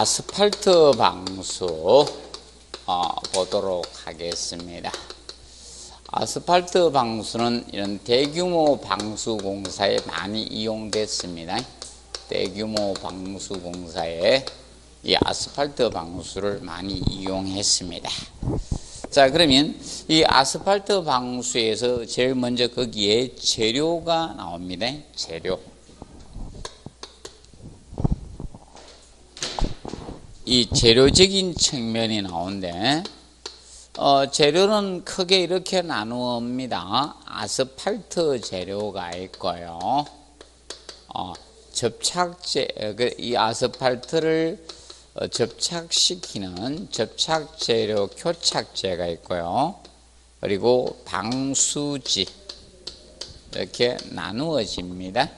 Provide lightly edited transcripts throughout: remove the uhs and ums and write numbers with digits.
아스팔트 방수 보도록 하겠습니다. 아스팔트 방수는 이런 대규모 방수 공사에 많이 이용됐습니다. 대규모 방수 공사에 이 아스팔트 방수를 많이 이용했습니다. 자, 그러면 이 아스팔트 방수에서 제일 먼저 거기에 재료가 나옵니다. 재료. 이 재료적인 측면이 나오는데, 재료는 크게 이렇게 나누옵니다. 아스팔트 재료가 있고요. 이 아스팔트를 접착시키는 접착재료 교착제가 있고요. 그리고 방수지, 이렇게 나누어집니다.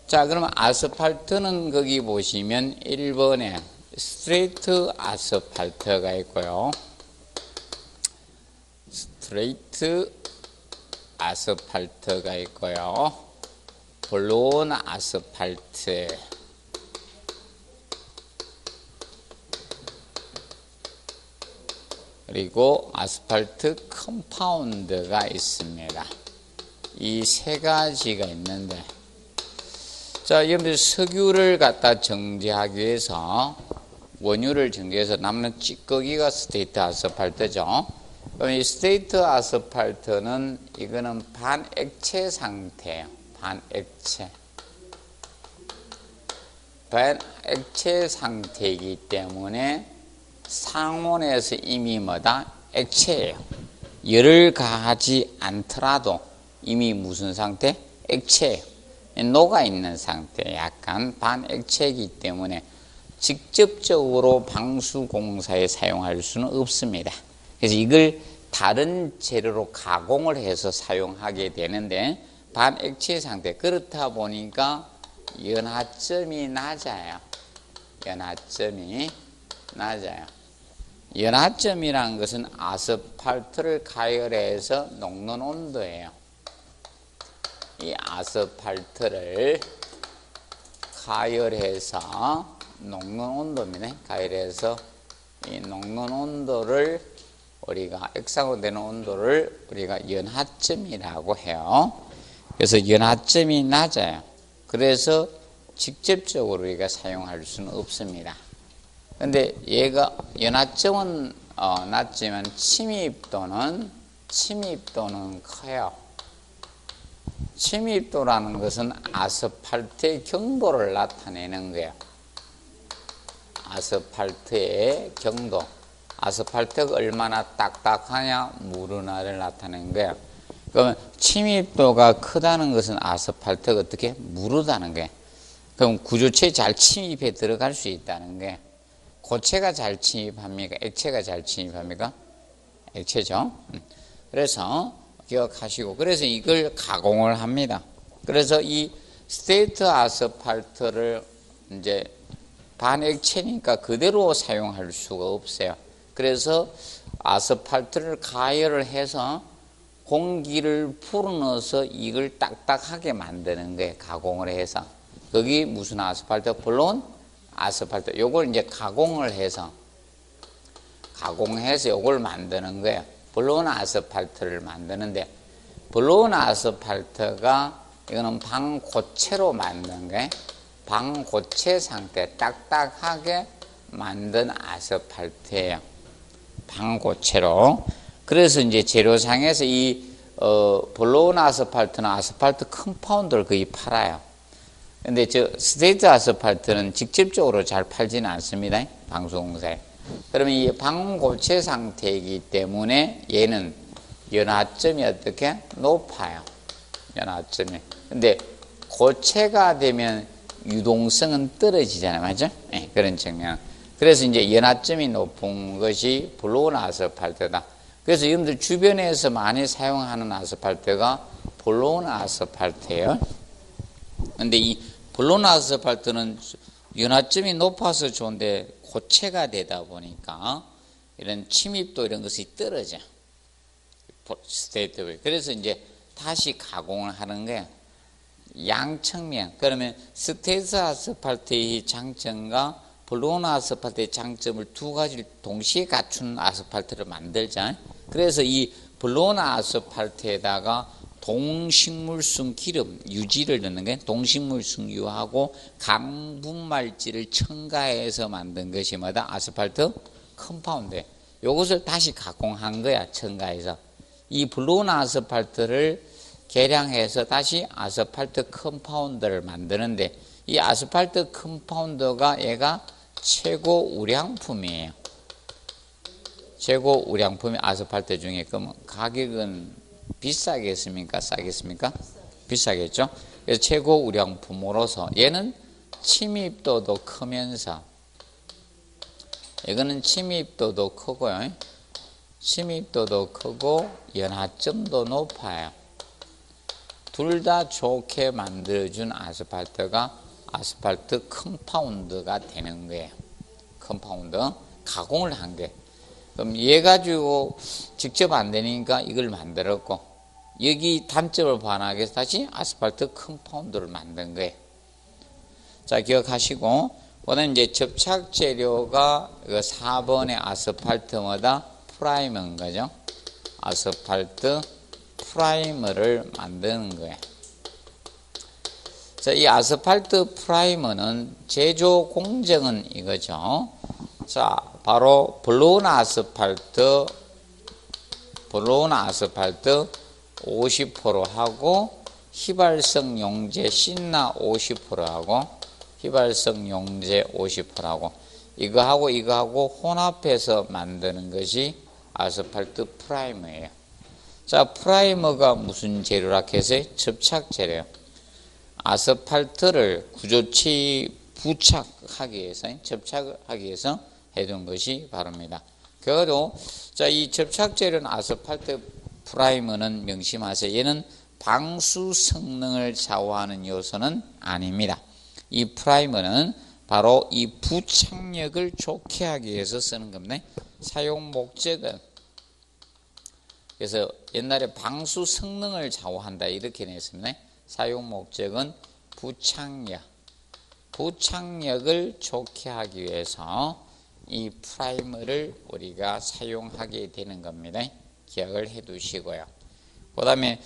자, 그러면 아스팔트는 거기 보시면 1번에 스트레이트 아스팔트가 있고요. 스트레이트 아스팔트가 있고요. 블로운 아스팔트, 그리고 아스팔트 컴파운드가 있습니다. 이 세 가지가 있는데, 자, 여러분들 석유를 갖다 정제하기 위해서 원유를 정제해서 남는 찌꺼기가 스트레이트 아스팔트죠. 그럼 이 스트레이트 아스팔트는 이거는 반액체 상태예요. 반액체 상태이기 때문에 상온에서 이미 액체예요. 열을 가하지 않더라도 이미 무슨 상태? 액체예요. 녹아있는 상태, 약간 반액체이기 때문에 직접적으로 방수공사에 사용할 수는 없습니다. 그래서 이걸 다른 재료로 가공을 해서 사용하게 되는데, 반액체 상태, 그렇다 보니까 연하점이 낮아요. 연하점이라는 것은 아스팔트를 가열해서 녹는 온도예요. 이 아스팔트를 가열해서 녹는 온도입니다. 가열해서 이 녹는 온도를 우리가 액상으로 되는 온도를 우리가 연하점이라고 해요. 그래서 연하점이 낮아요. 그래서 직접적으로 우리가 사용할 수는 없습니다. 근데 얘가 연하점은 낮지만 침입도는 커요. 침입도라는 것은 아스팔트의 경도를 나타내는 거예요. 아스팔트의 경도. 아스팔트가 얼마나 딱딱하냐, 무르나를 나타내는 거예요. 그러면 침입도가 크다는 것은 아스팔트가 어떻게? 무르다는 거예요. 그럼 구조체에 잘 침입해 들어갈 수 있다는 거예요. 고체가 잘 침입합니까? 액체가 잘 침입합니까? 액체죠. 그래서 기억하시고, 그래서 이걸 가공을 합니다. 그래서 이 스트레이트 아스팔트를 이제 반액체니까 그대로 사용할 수가 없어요. 그래서 아스팔트를 가열을 해서 공기를 불어넣어서 이걸 딱딱하게 만드는 거예요. 가공을 해서. 거기 무슨 아스팔트? 블로운 아스팔트. 요걸 이제 가공해서 요걸 만드는 거예요. 블로운 아스팔트를 만드는데, 블로운 아스팔트가 이거는 방고체로 만든 거예요. 방고체 상태, 딱딱하게 만든 아스팔트예요. 방고체로. 그래서 이제 재료상에서 이 블로운 아스팔트는 아스팔트 컴파운드를 거의 팔아요. 근데 스트레이트 아스팔트는 직접적으로 잘 팔지는 않습니다. 방수공사에. 그러면 이 방고체 상태이기 때문에 얘는 연하점이 어떻게? 높아요. 연하점이. 근데 고체가 되면 유동성은 떨어지잖아요. 맞죠? 네, 그런 측면. 그래서 이제 연하점이 높은 것이 블로운 아스팔트다. 그래서 여러분들 주변에서 많이 사용하는 아스팔트가 블로운 아스팔트예요. 근데 이 블로운 아스팔트는 연하점이 높아서 좋은데 고체가 되다 보니까 이런 침입도 이런 것이 떨어져. 스트레이트. 그래서 이제 다시 가공을 하는 거예요. 양측면. 그러면 스트레이트 아스팔트의 장점과 볼로나 아스팔트의 장점을 두 가지를 동시에 갖춘 아스팔트를 만들자. 그래서 이 볼로나 아스팔트에다가 동식물성 기름 유지를 넣는 게 동식물성 유하고 강분말질을 첨가해서 만든 것이 뭐다? 아스팔트 컴파운드. 이것을 다시 가공한 거야, 첨가해서. 이 볼로나 아스팔트를 개량해서 다시 아스팔트 컴파운드를 만드는데, 이 아스팔트 컴파운드가 얘가 최고 우량품이에요. 최고 우량품이 아스팔트 중에. 그럼 가격은 비싸겠습니까? 싸겠습니까? 비싸겠죠. 그래서 최고 우량품으로서 얘는 침입도도 크면서, 이거는 침입도도 크고요, 침입도도 크고 연화점도 높아요. 둘 다 좋게 만들어준 아스팔트가 아스팔트 컴파운드가 되는 거예요. 컴파운드 가공을 한 게. 그럼 얘 가지고 직접 안 되니까 이걸 만들었고, 여기 단점을 반하기 위해서 다시 아스팔트 컴파운드를 만든 거예요. 자, 기억하시고, 그다음 이제 접착 재료가 4번의 아스팔트마다 프라이머인 거죠. 아스팔트 프라이머를 만드는 거예요. 자, 이 아스팔트 프라이머는 제조 공정은 이거죠. 자, 바로 볼로나 아스팔트 50%하고 휘발성 용제 신나 50%하고 휘발성 용제 50%하고 이거하고 혼합해서 만드는 것이 아스팔트 프라이머예요. 자, 프라이머가 무슨 재료라 해서 접착 재료예요. 아스팔트를 구조치 부착하기 위해서, 접착하기 위해서 해둔 것이 바로입니다. 그래도 자, 이 접착 재료는 아스팔트 프라이머는 명심하세요. 얘는 방수 성능을 좌우하는 요소는 아닙니다. 이 프라이머는 바로 이 부착력을 좋게 하기 위해서 쓰는 겁니다. 사용 목적은, 그래서 옛날에 방수 성능을 좌우한다 이렇게 냈습니다. 사용 목적은 부착력을 좋게 하기 위해서 이 프라이머를 우리가 사용하게 되는 겁니다. 기억을 해 두시고요. 그 다음에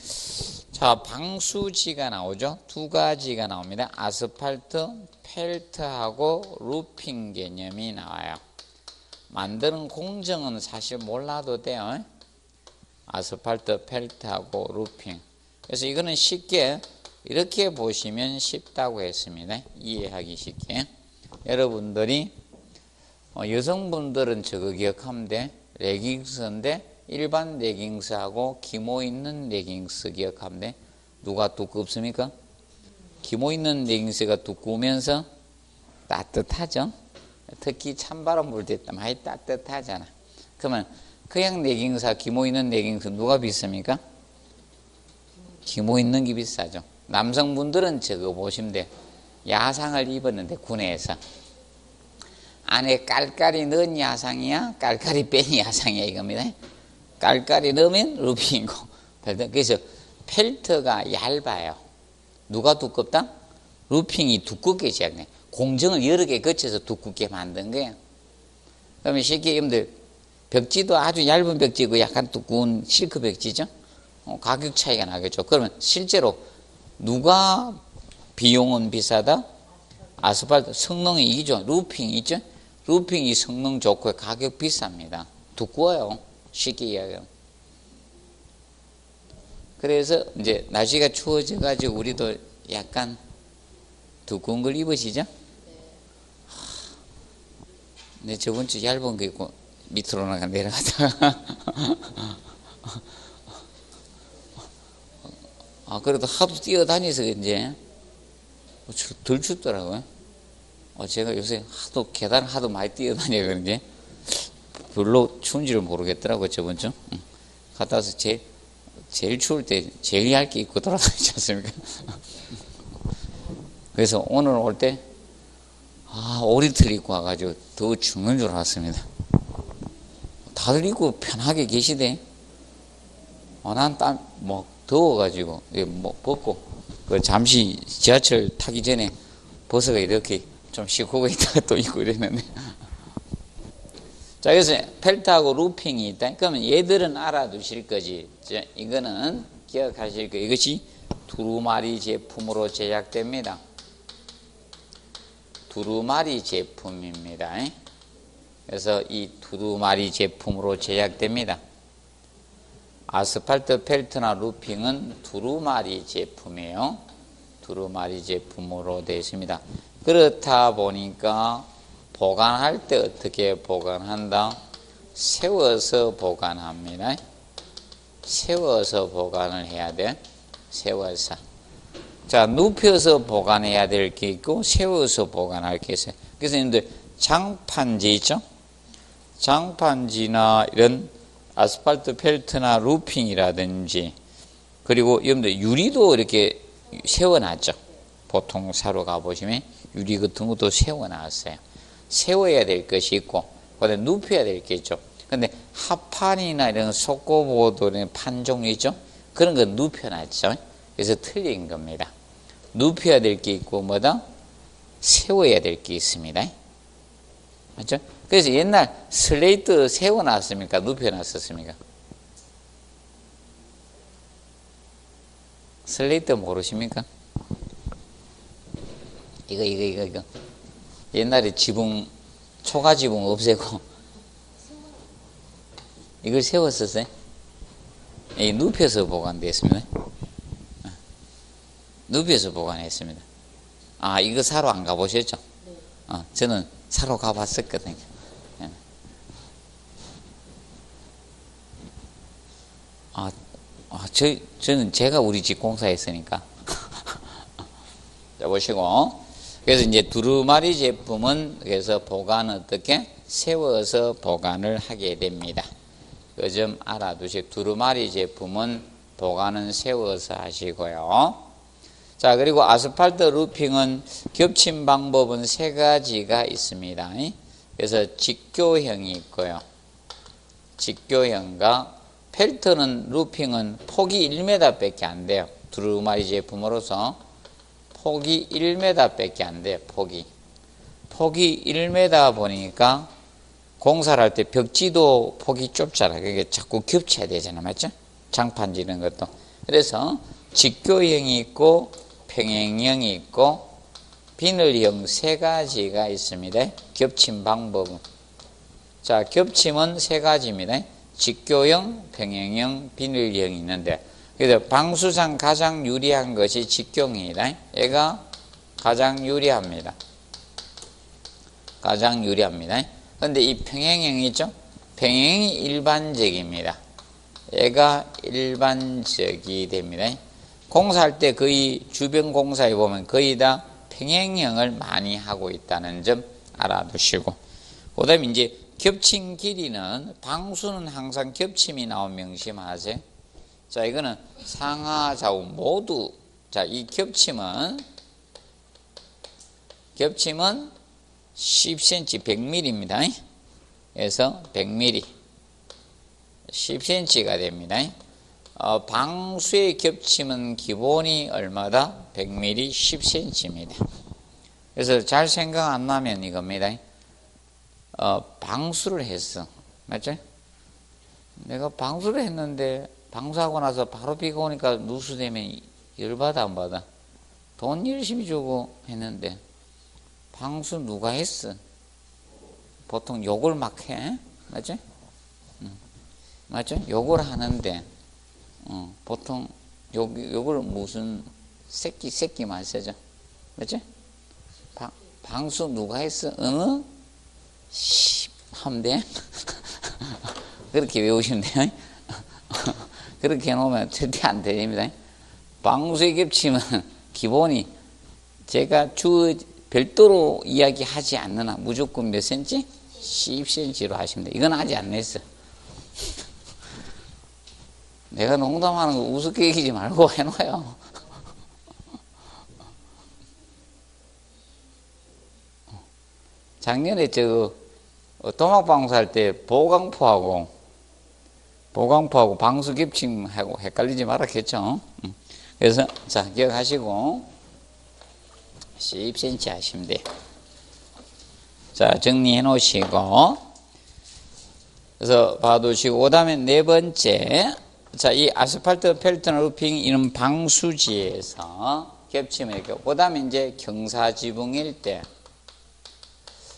자, 방수지가 나오죠. 두 가지가 나옵니다. 아스팔트 펠트하고 루핑 개념이 나와요. 만드는 공정은 사실 몰라도 돼요. 아스팔트 펠트하고 루핑. 그래서 이거는 쉽게 이렇게 보시면 쉽다고 했습니다. 이해하기 쉽게. 여러분들이 여성분들은 저거 기억하면 돼. 레깅스인데 일반 레깅스하고 기모 있는 레깅스 기억하면 돼. 누가 두껍습니까? 기모 있는 레깅스가 두꺼우면서 따뜻하죠. 특히 찬바람 불 때 많이 따뜻하잖아. 그러면 그냥 레깅스와 기모 있는 레깅스 누가 비쌉니까? 기모 있는 게 비싸죠. 남성분들은 저거 보시면 돼. 야상을 입었는데 군에서 안에 깔깔이 넣은 야상이야, 깔깔이 뺀 야상이야 이겁니다. 깔깔이 넣으면 루핑이고, 그래서 펠트가 얇아요. 누가 두껍다? 루핑이 두껍게 제작돼. 공정을 여러 개 거쳐서 두껍게 만든 거예요. 그러면 쉽게 여러분들 벽지도 아주 얇은 벽지고 약간 두꺼운 실크 벽지죠. 가격 차이가 나겠죠. 그러면 실제로 누가 비용은 비싸다? 아스팔트 성능이 이기죠. 루핑 있죠. 루핑이 성능 좋고 가격 비쌉니다. 두꺼워요. 쉽게 이야기하면. 그래서 이제 날씨가 추워져 가지고 우리도 약간 두꺼운 걸 입으시죠? 네, 저번 주 얇은 거 입고 밑으로 내려가다가 그래도 하도 뛰어다니서 이제 덜 춥더라고요. 제가 요새 계단을 하도 많이 뛰어다녀요. 그런지 별로 추운지를 모르겠더라고요. 저번 주. 갔다 와서 제일 추울 때 제일 얇게 입고 돌아다니지 않습니까? 그래서 오늘 올 때 오리틀 입고 와가지고 더 죽는 줄 알았습니다. 다들 입고 편하게 계시대. 난 더워가지고, 벗고, 잠시 지하철 타기 전에 벗어가 이렇게 좀 쉬고 있다가 또 있고 이랬는데. 자, 그래서 펠트하고 루핑이 있다. 그러면 얘들은 알아두실 거지. 이거는 기억하실 거. 이것이 두루마리 제품으로 제작됩니다. 두루마리 제품입니다. 그래서 이 두루마리 제품으로 제작됩니다. 아스팔트 펠트나 루핑은 두루마리 제품이에요. 두루마리 제품으로 되어 있습니다. 그렇다 보니까 보관할 때 어떻게 보관한다? 세워서 보관합니다. 세워서 보관을 해야 돼. 세워서. 자, 눕혀서 보관해야 될 게 있고 세워서 보관할 게 있어요. 그래서 이제 장판지 있죠? 장판지나 이런 아스팔트 펠트나 루핑이라든지, 그리고 여러분들 유리도 이렇게 세워놨죠. 보통 사러 가보시면 유리 같은 것도 세워놨어요. 세워야 될 것이 있고, 그다음에 눕혀야 될 게 있죠. 근데 합판이나 이런 속고보도 판종 있죠? 그런 건 눕혀놨죠. 그래서 틀린 겁니다. 눕혀야 될 게 있고, 뭐다? 세워야 될 게 있습니다. 맞죠? 그래서 옛날 슬레이트 세워놨습니까? 눕혀놨었습니까? 슬레이트 모르십니까? 이거. 옛날에 지붕, 초가 지붕 없애고, 이걸 세웠었어요? 이 눕혀서 보관됐습니다. 눕혀서 보관했습니다. 아, 이거 사러 안 가보셨죠? 저는 사러 가봤었거든요. 저는 제가 우리 집 공사했으니까. 자, 보시고. 그래서 이제 두루마리 제품은 그래서 보관 어떻게? 세워서 보관을 하게 됩니다. 그 점 알아두시고, 두루마리 제품은 보관은 세워서 하시고요. 자, 그리고 아스팔트 루핑은 겹침 방법은 세 가지가 있습니다. 그래서 직교형이 있고요. 직교형과 펠트는 루핑은 폭이 1m 밖에 안 돼요. 두루마리 제품으로서 폭이 1m 밖에 안 돼요. 폭이 1m 보니까 공사를 할 때 벽지도 폭이 좁잖아요. 그게 자꾸 겹쳐야 되잖아요. 맞죠? 장판지 이런 것도. 그래서 직교형이 있고 평행형이 있고 비늘형 세 가지가 있습니다. 겹침 방법은. 자, 겹침은 세 가지입니다. 직교형, 평행형, 비늘형이 있는데, 그래서 방수상 가장 유리한 것이 직교형이다. 얘가 가장 유리합니다. 가장 유리합니다. 그런데 이 평행형이 있죠? 평행형이 일반적입니다. 얘가 일반적이 됩니다. 공사할 때 거의 주변 공사에 보면 거의 다 평행형을 많이 하고 있다는 점 알아두시고, 그 다음에 이제 겹침 길이는, 방수는 항상 겹침이 나온 명심하세요. 자, 이거는 상하 좌우 모두, 자, 이 겹침은 10cm 100mm입니다. 그래서 100mm 10cm가 됩니다. 방수의 겹침은 기본이 얼마다? 100mm 10cm입니다. 그래서 잘 생각 안 나면 이겁니다. 방수를 했어. 맞죠? 내가 방수를 했는데 방수하고 나서 바로 비가 오니까 누수되면 열받아 안 받아? 돈 열심히 주고 했는데 방수 누가 했어? 보통 욕을 막 해. 맞죠? 맞죠? 욕을 하는데 보통 욕을 무슨 새끼만 쓰죠. 맞죠? 방수 누가 했어? 어느? 하면 돼? 그렇게 외우시면 돼요. 그렇게 해놓으면 절대 안 됩니다. 방수의 겹침은 기본이, 제가 별도로 이야기하지 않는 한 무조건 몇 cm? 10cm로 하시면 돼요. 이건 아직 안 냈어. 내가 농담하는 거 우습게 얘기지 말고 해놔요. 작년에 도막방수 할 때 보강포하고 방수 겹침하고 헷갈리지 말았겠죠. 그래서 자, 기억하시고 10cm 하시면 돼요. 자, 정리해 놓으시고. 그래서 봐두시고. 그 다음에 네 번째. 자, 이 아스팔트 펠트나 루핑 이런 방수지에서 겹치면 이렇게. 그 다음에 이제 경사지붕일 때.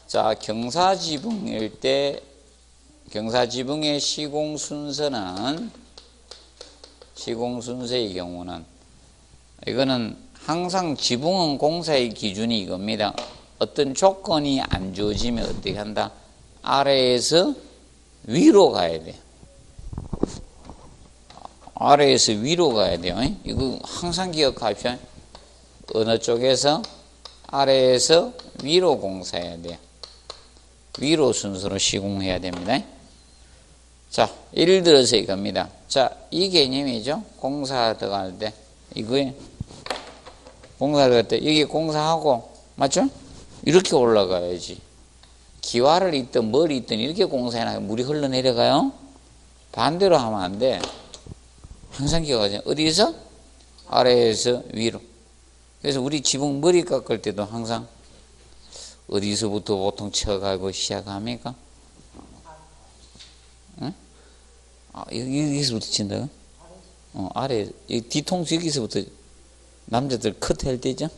자, 경사지붕일 때, 경사지붕의 시공 순서의 경우는, 이거는 항상 지붕은 공사의 기준이 이겁니다. 어떤 조건이 안 주어지면 어떻게 한다? 아래에서 위로 가야 돼. 아래에서 위로 가야 돼요. 이거 항상 기억하십시오. 어느 쪽에서? 아래에서 위로 공사해야 돼요. 위로 순서로 시공해야 됩니다. 자, 예를 들어서 이겁니다. 자, 이 개념이죠. 공사 들어갈 때. 이거에 공사 들어갈 때 여기 공사하고, 맞죠? 이렇게 올라가야지. 기와를 있든 뭘 있든 이렇게 공사해놔야 물이 흘러내려가요. 반대로 하면 안 돼. 항상 기억하세요. 어디에서? 아래에서 위로. 그래서 우리 지붕 머리 깎을 때도 항상 어디서부터 보통 쳐가고 시작합니까? 응? 아, 여기서부터 친다고? 아래, 이 뒤통수 여기서부터 남자들 컷할 때죠?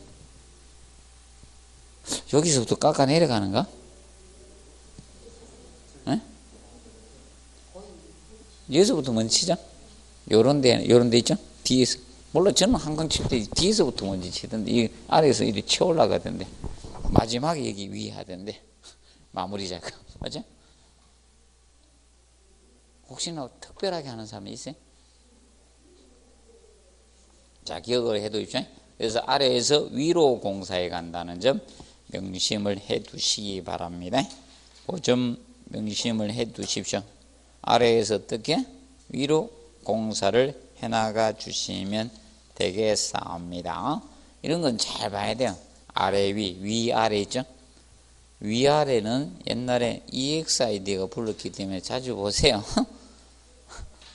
여기서부터 깎아 내려가는가? 응? 여기서부터 먼저 치자. 요런 데 있죠? 뒤에서. 몰라, 저는 한강 칠 때 뒤에서부터 먼저 치던데, 이 아래에서 이렇게 쳐 올라가던데, 마지막에 여기 위에 하던데, 마무리 작업. 맞죠? 혹시나 특별하게 하는 사람이 있어요? 자, 기억을 해두십시오. 그래서 아래에서 위로 공사해 간다는 점 명심을 해 두시기 바랍니다. 그 점 명심을 해 두십시오. 아래에서 어떻게? 위로 공사를 해나가 주시면 되겠사옵니다. 이런 건 잘 봐야 돼요. 아래 위 아래 있죠? 위아래는 옛날에 EXID가 불렀기 때문에 자주 보세요.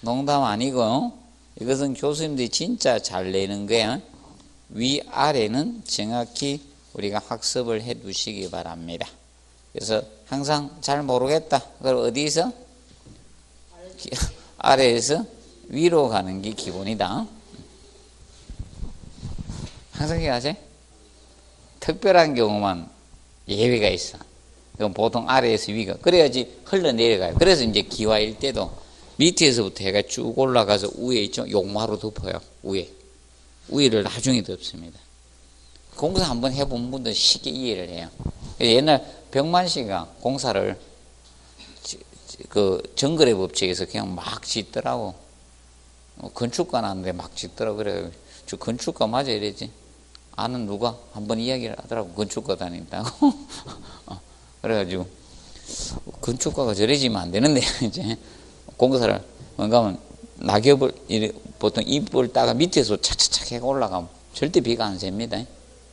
농담 아니고 이것은 교수님들이 진짜 잘 내는 거예요. 위아래는 정확히 우리가 학습을 해 두시기 바랍니다. 그래서 항상 잘 모르겠다. 그럼 어디서? 아래에서 위로 가는 게 기본이다. 항상 기억하세요? 특별한 경우만 예외가 있어. 그럼 보통 아래에서 위가. 그래야지 흘러내려가요. 그래서 이제 기와일 때도 밑에서부터 해가 쭉 올라가서 위에 있죠? 용마로 덮어요. 위를 나중에 덮습니다. 공사 한번 해본 분들 쉽게 이해를 해요. 옛날 병만 씨가 공사를 그 정글의 법칙에서 그냥 막 짓더라고. 건축가 나는데 막 짓더라고. 그래. 저 건축가 맞아 이랬지. 아는 누가 한번 이야기를 하더라고. 건축가 다닌다고. 그래가지고 건축가가 저래지면 안 되는데 이제 공사를 뭔가 하면 낙엽을 보통 잎을 따가 밑에서 차차차 해가 올라가면 절대 비가 안 셉니다.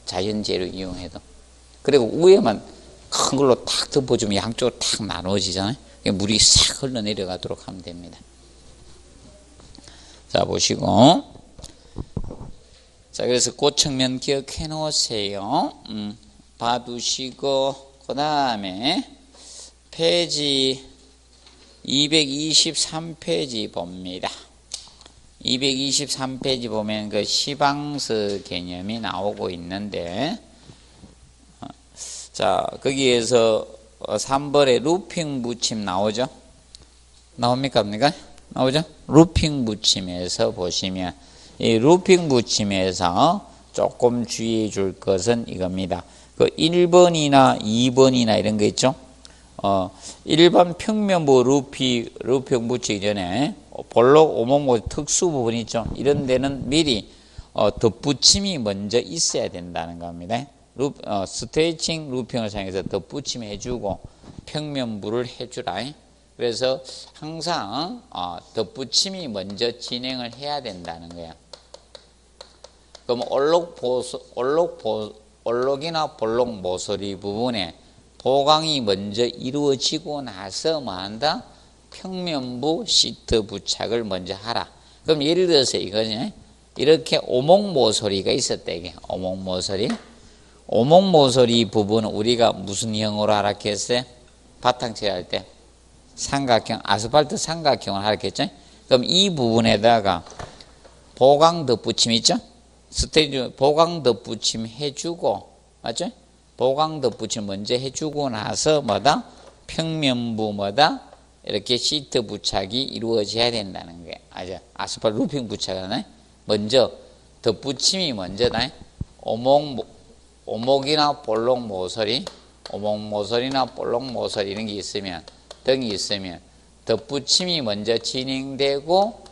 자연재료 이용해도. 그리고 위에만 큰 걸로 탁 덮어주면 양쪽으로 탁 나눠지잖아요. 물이 싹 흘러내려가도록 하면 됩니다. 자, 보시고. 자, 그래서 그 측면 기억해 놓으세요. 봐두시고, 그 다음에 페이지 223페이지 봅니다. 223페이지 보면 그 시방서 개념이 나오고 있는데, 자, 거기에서 3번에 루핑 붙임 나오죠? 나옵니까? 나오죠? 루핑 붙임에서 보시면, 이 루핑 붙임에서 조금 주의해 줄 것은 이겁니다. 그 1번이나 2번이나 이런 거 있죠? 일반 평면부 루핑 붙이기 전에 볼록 오목목 특수 부분 있죠? 이런 데는 미리 덧붙임이 먼저 있어야 된다는 겁니다. 스트레칭 루핑을 사용해서 덧붙임 해주고 평면부를 해주라. 그래서 항상 덧붙임이 먼저 진행을 해야 된다는 거야. 그럼 얼록이나 볼록 모서리 부분에 보강이 먼저 이루어지고 나서 뭐한다? 평면부 시트 부착을 먼저 하라. 그럼 예를 들어서 이거냐? 이렇게 오목 모서리가 있었다. 이게 오목 모서리. 오목모서리 부분은 우리가 무슨 형으로 알았겠어요? 바탕 처리할 때 삼각형, 아스팔트 삼각형을 알았겠죠? 그럼 이 부분에다가 보강 덧붙임 있죠? 스테이지 보강 덧붙임 해주고, 맞죠? 보강 덧붙임 먼저 해주고 나서 뭐다? 평면부 뭐다? 이렇게 시트 부착이 이루어져야 된다는 거예요. 아죠? 아스팔트 루핑 부착은 먼저 덧붙임이 먼저다. 오목이나 볼록 모서리, 오목 모서리나 볼록 모서리 이런 게 있으면, 등이 있으면 덧붙임이 먼저 진행되고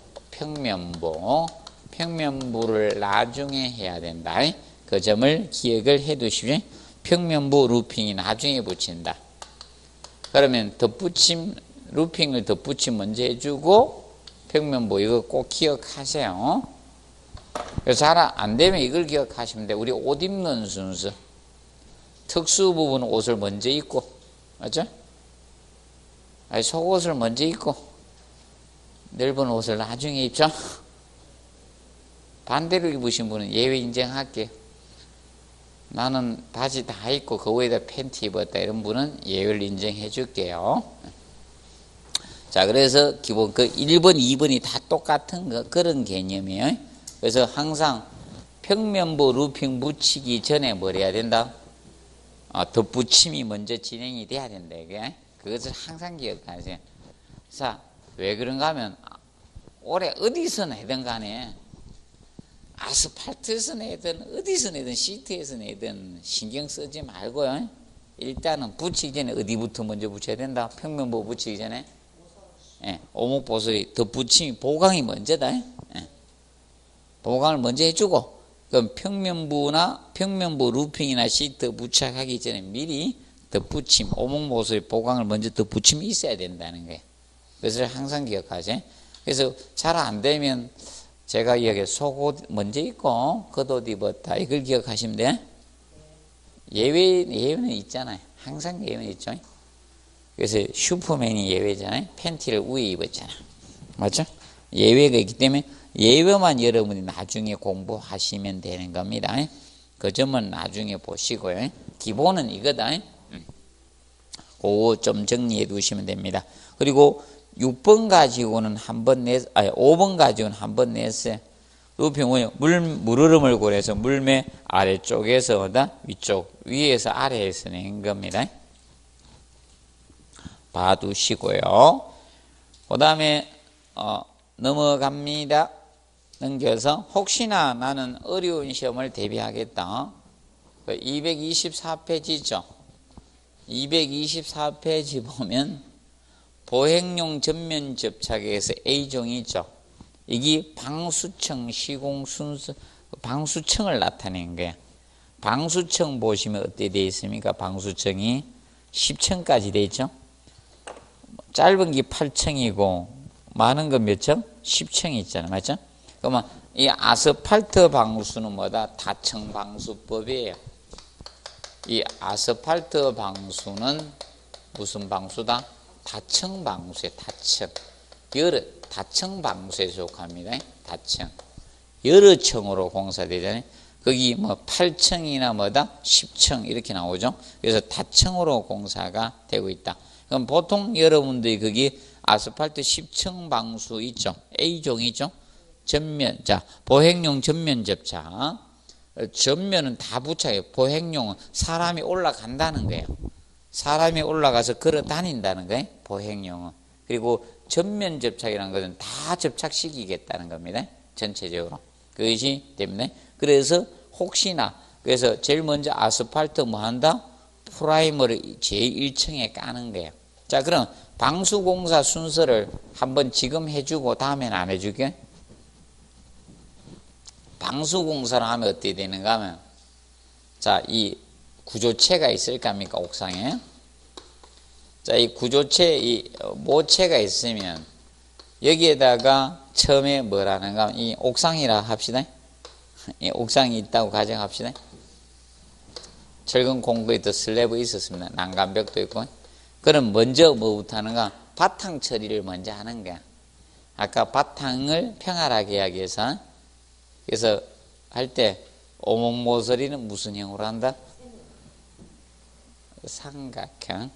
평면부를 나중에 해야 된다. 그 점을 기억을 해 두십시오. 평면부 루핑이 나중에 붙인다. 그러면 덧붙임, 루핑을 덧붙임 먼저 해주고 평면부 이거 꼭 기억하세요. 그래서 잘 안 되면 이걸 기억하시면 돼요. 우리 옷 입는 순서. 특수 부분 옷을 먼저 입고, 맞죠? 아니, 속옷을 먼저 입고, 넓은 옷을 나중에 입죠? 반대로 입으신 분은 예외 인정할게요. 나는 바지 다 입고 그 위에다 팬티 입었다 이런 분은 예외를 인정해 줄게요. 자, 그래서 기본 그 1번, 2번이 다 똑같은 그런 개념이에요. 그래서 항상 평면부 루핑 붙이기 전에 뭘 해야 된다? 덧붙임이 먼저 진행이 돼야 된다. 이게. 그것을 항상 기억하세요. 자, 왜 그런가 하면 올해 어디서 내든 간에 아스팔트에서 내든 어디서 내든 시트에서 내든 신경 쓰지 말고요. 일단은 붙이기 전에 어디부터 먼저 붙여야 된다? 평면부 붙이기 전에 오목보슬이 덧붙임이 보강이 먼저다. 보강을 먼저 해주고 그럼 평면부 루핑이나 시트 부착하기 전에 미리 덧붙임, 오목보슬이 보강을 먼저 덧붙임이 있어야 된다는 거예요. 그것을 항상 기억하세요. 그래서 잘 안 되면 제가 이야기해 속옷 먼저 입고 겉옷 입었다 이걸 기억하시면 돼요. 예외는 있잖아요. 항상 예외는 있죠. 그래서 슈퍼맨이 예외잖아요. 팬티를 위에 입었잖아. 맞죠? 예외가 있기 때문에 예외만 여러분이 나중에 공부하시면 되는 겁니다. 그 점은 나중에 보시고요. 기본은 이거다. 그거 좀 정리해 두시면 됩니다. 그리고 6번 가지고는 한번 5번 가지고는 한번 냈어요. 루핑은 물 흐름을 고려해서 물매 아래쪽에서 위쪽, 위에서 아래에서 낸 겁니다. 봐두시고요. 그 다음에 넘어갑니다. 넘겨서 혹시나 나는 어려운 시험을 대비하겠다. 224페이지죠. 224페이지 보면 보행용 전면 접착에서 A종이 있죠. 이게 방수청 시공 순서, 방수청을 나타낸 거예요. 방수청 보시면 어떻게 되어 있습니까? 방수청이 10층까지 되어 있죠. 짧은 게 8층이고 많은 건 몇 층? 10층이 있잖아요. 맞죠? 그러면 이 아스팔트 방수는 뭐다? 다층 방수법이에요. 이 아스팔트 방수는 무슨 방수다? 다층 방수에 다층. 다층 방수에 속합니다. 다층. 여러 층으로 공사되잖아요. 거기 뭐 8층이나 뭐다? 10층 이렇게 나오죠. 그래서 다층으로 공사가 되고 있다. 그럼 보통 여러분들이 거기 아스팔트 10층 방수 있죠. A종이죠. 전면, 자, 보행용 전면 접착. 전면은 다 부착해요. 보행용은 사람이 올라간다는 거예요. 사람이 올라가서 걸어 다닌다는 거예요. 보행용은. 그리고 전면 접착이라는 것은 다 접착시키겠다는 겁니다. 전체적으로. 그것이 때문에. 그래서 혹시나, 그래서 제일 먼저 아스팔트 뭐 한다? 프라이머를 제1층에 까는 거예요. 자, 그럼 방수공사 순서를 한번 지금 해주고 다음에는 안 해줄게. 방수공사를 하면 어떻게 되는가 하면, 자, 이 구조체가 있을 겁니까, 옥상에? 자, 이 구조체, 이 모체가 있으면, 여기에다가 처음에 뭐라는가 하면, 이 옥상이라 합시다. 이 옥상이 있다고 가정합시다. 철근 콘크리트 슬래브 있었습니다. 난간벽도 있고. 그럼 먼저 뭐부터 하는가? 바탕 처리를 먼저 하는 거야. 아까 바탕을 평활하게 하기 위해서. 그래서 할 때 오목모서리는 무슨 형으로 한다? 삼각형.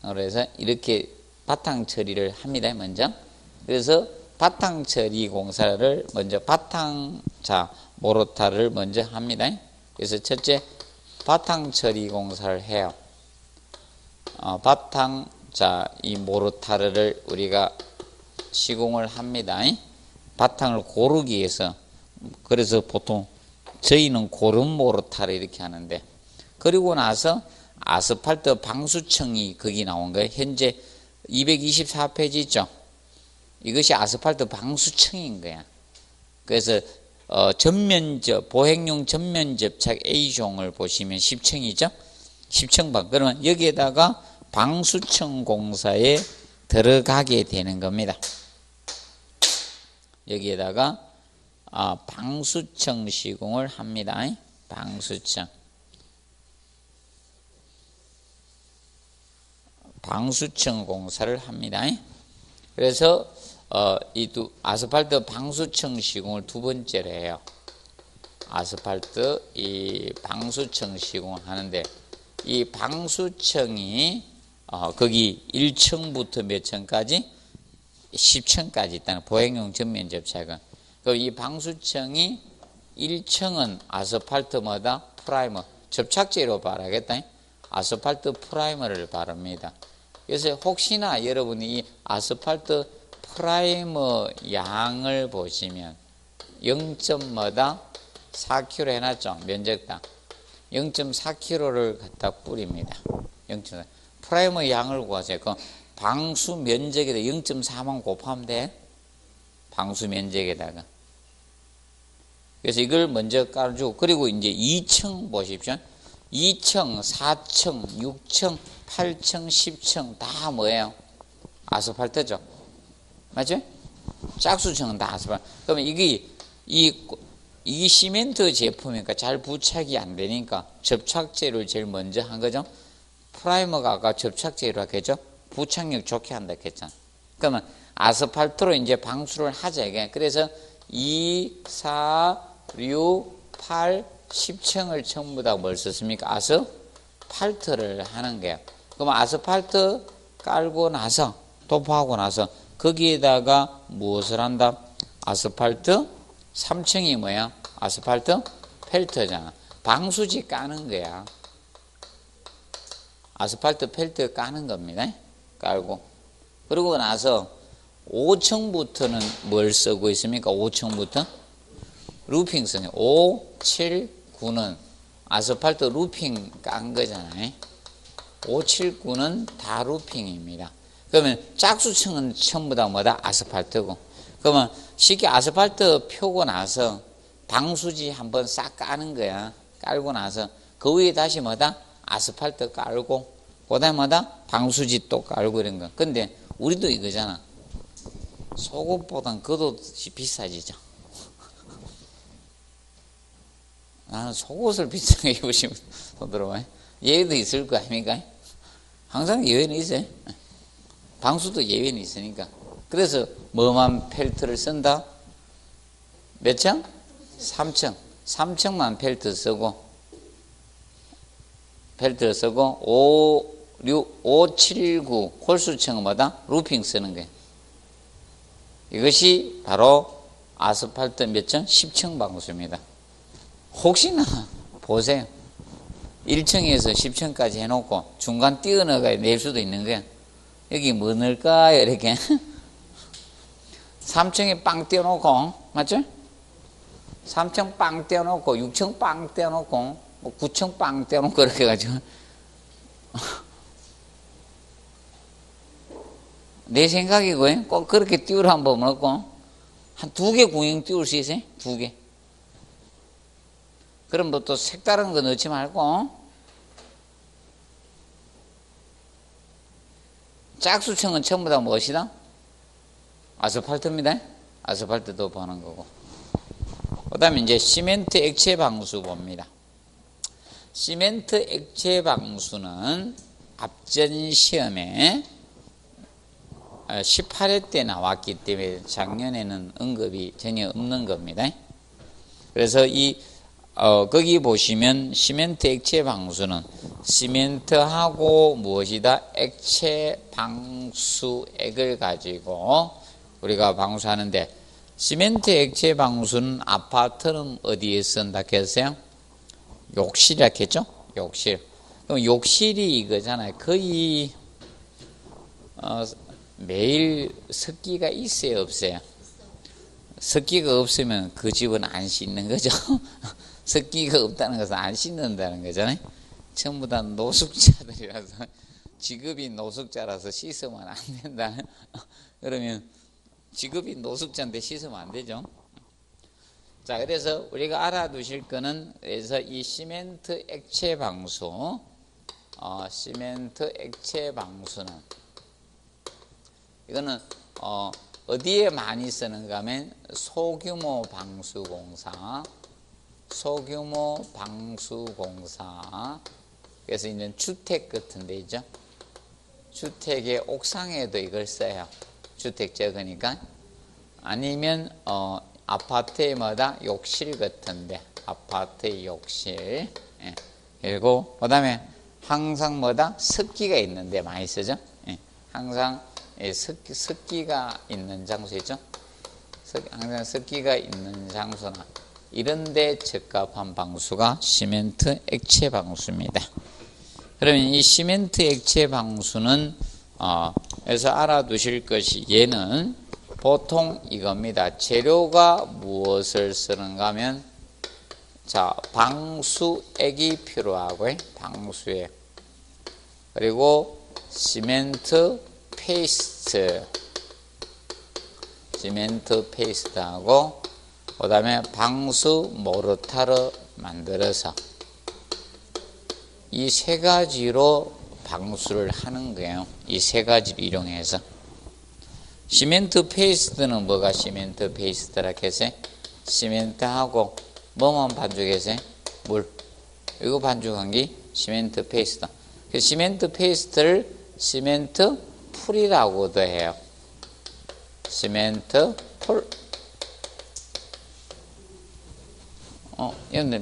그래서 이렇게 바탕 처리를 합니다. 먼저. 그래서 바탕 처리 공사를 먼저 모르타르를 먼저 합니다. 그래서 첫째 바탕 처리 공사를 해요. 이 모르타르를 우리가 시공을 합니다. 바탕을 고르기 위해서. 그래서 보통 저희는 고름 모르타르 이렇게 하는데, 그리고 나서 아스팔트 방수청이 거기 나온 거예요. 현재 224페이지 있죠. 이것이 아스팔트 방수청인 거야. 그래서 보행용 전면 접착 A종을 보시면 10층이죠. 10층 방. 그러면 여기에다가 방수청 공사에 들어가게 되는 겁니다. 여기에다가 방수청 시공을 합니다. 방수청 공사를 합니다. 그래서 아스팔트 방수청 시공을 두 번째로 해요. 아스팔트 이 방수청 시공을 하는데, 이 방수청이 거기 1층부터 몇 층까지? 10층까지 있다는 보행용 전면 접착은. 그럼 이 방수청이 1층은 아스팔트마다 프라이머, 접착제로 바르겠다. 아스팔트 프라이머를 바릅니다. 그래서 혹시나 여러분이 이 아스팔트 프라이머 양을 보시면 0.4kg 해놨죠. 면적당 0.4kg를 갖다 뿌립니다. 0.4. 프라이머 양을 구하세요. 그 방수 면적에다 0.4만 곱하면 돼. 방수 면적에다가. 그래서 이걸 먼저 깔아주고, 그리고 이제 2층 보십시오. 2층, 4층, 6층, 8층, 10층 다 뭐예요? 아스팔트죠. 맞죠? 짝수층은 다 아스팔트. 그러면 이게 시멘트 제품이니까 잘 부착이 안 되니까 접착제를 제일 먼저 한 거죠. 프라이머가 아까 접착제로 하겠죠. 부착력 좋게 한다 했잖아. 그러면 아스팔트로 이제 방수를 하자 이게. 그래서 2, 4, 6, 8, 10층을 전부 다 뭘 썼습니까? 아스팔트를 하는 거예요. 그러면 아스팔트 깔고 나서, 도포하고 나서 거기에다가 무엇을 한다? 아스팔트 3층이 뭐야? 아스팔트 펠트잖아. 방수지 까는 거야. 아스팔트 펠트 까는 겁니다. 깔고. 그러고 나서 5층부터는 뭘 쓰고 있습니까? 5층부터 루핑 쓰네. 5, 7, 9는 아스팔트 루핑 깐 거잖아요. 5, 7, 9는 다 루핑입니다. 그러면 짝수층은 전부 다 뭐다? 아스팔트고. 그러면 쉽게 아스팔트 펴고 나서 방수지 한번 싹 까는 거야. 깔고 나서 그 위에 다시 뭐다? 아스팔트 깔고, 그 다음에 뭐다? 방수지 또 깔고 이런 거. 근데 우리도 이거잖아. 속옷보단 겉옷이 비싸지죠. 나는 속옷을 비싸게 입으시면 돈 들어봐요. 예외도 있을 거 아닙니까? 항상 예외는 있어요. 방수도 예외는 있으니까. 그래서 뭐만 펠트를 쓴다? 몇 층? 3층. 3층만 펠트 쓰고, 5, 7, 9 홀수층은 뭐다? 루핑 쓰는 거예요. 이것이 바로 아스팔트 몇 층? 10층 방수입니다. 혹시나 보세요. 1층에서 10층까지 해놓고 중간 뛰어나가 낼 수도 있는 거야. 여기 뭐 넣을까요? 이렇게 3층에 빵 띄워놓고, 맞죠? 3층 빵 띄워놓고 6층 빵 띄워놓고 9층 빵 띄워놓고 이렇게 해가지고 내 생각이고요. 꼭 그렇게 띄우려 한 번 없고 한 2개 구형 띄울 수 있어요? 2개. 그럼 뭐 또 색다른 거 넣지 말고 짝수층은 전부 다 무엇이다? 아스팔트입니다. 아스팔트도 보는 거고. 그 다음에 이제 시멘트 액체 방수 봅니다. 시멘트 액체 방수는 앞전 시험에 18회 때 나왔기 때문에 작년에는 언급이 전혀 없는 겁니다. 그래서 이 거기 보시면 시멘트 액체 방수는 시멘트하고 무엇이다? 액체 방수액을 가지고 우리가 방수하는데, 시멘트 액체 방수는 아파트는 어디에 쓴다 했어요? 욕실이라 했죠? 욕실. 그럼 욕실이 이거잖아요. 거의 매일 습기가 있어요, 없어요? 습기가 없으면 그 집은 안 씻는 거죠. 습기가 없다는 것은 안 씻는다는 거잖아요. 전부 다 노숙자들이라서, 직업이 노숙자라서 씻으면 안 된다. 그러면 직업이 노숙자인데 씻으면 안 되죠. 자, 그래서 우리가 알아두실 거는, 그래서 이 시멘트 액체 방수, 시멘트 액체 방수는 이거는 어디에 많이 쓰는가 하면 소규모 방수공사, 소규모 방수공사. 그래서 이제 주택 같은 데 있죠. 주택의 옥상에도 이걸 써요. 주택 적으니까. 아니면 아파트의 뭐다? 욕실 같은데, 아파트의 욕실. 예. 그리고 그다음에 항상 뭐다? 습기가 있는데 많이 쓰죠. 예. 항상 습기가 있는 장소 있죠. 항상 습기가 있는 장소나 이런데 적합한 방수가 시멘트 액체 방수입니다. 그러면 이 시멘트 액체 방수는 그래서 알아두실 것이, 얘는 보통 이겁니다. 재료가 무엇을 쓰는가 하면, 자, 방수액이 필요하고, 방수액. 그리고 시멘트 페이스트하고, 그 다음에 방수 모르타르 만들어서 이 세 가지로 방수를 하는 거예요. 이 세 가지를 이용해서. 시멘트 페이스트는 뭐가 시멘트 페이스트라 해서, 시멘트하고 뭐만 반죽해서? 물. 이거 반죽한 게 시멘트 페이스트. 그 시멘트 페이스트를 시멘트 풀이라고도 해요. 시멘트 풀. 근데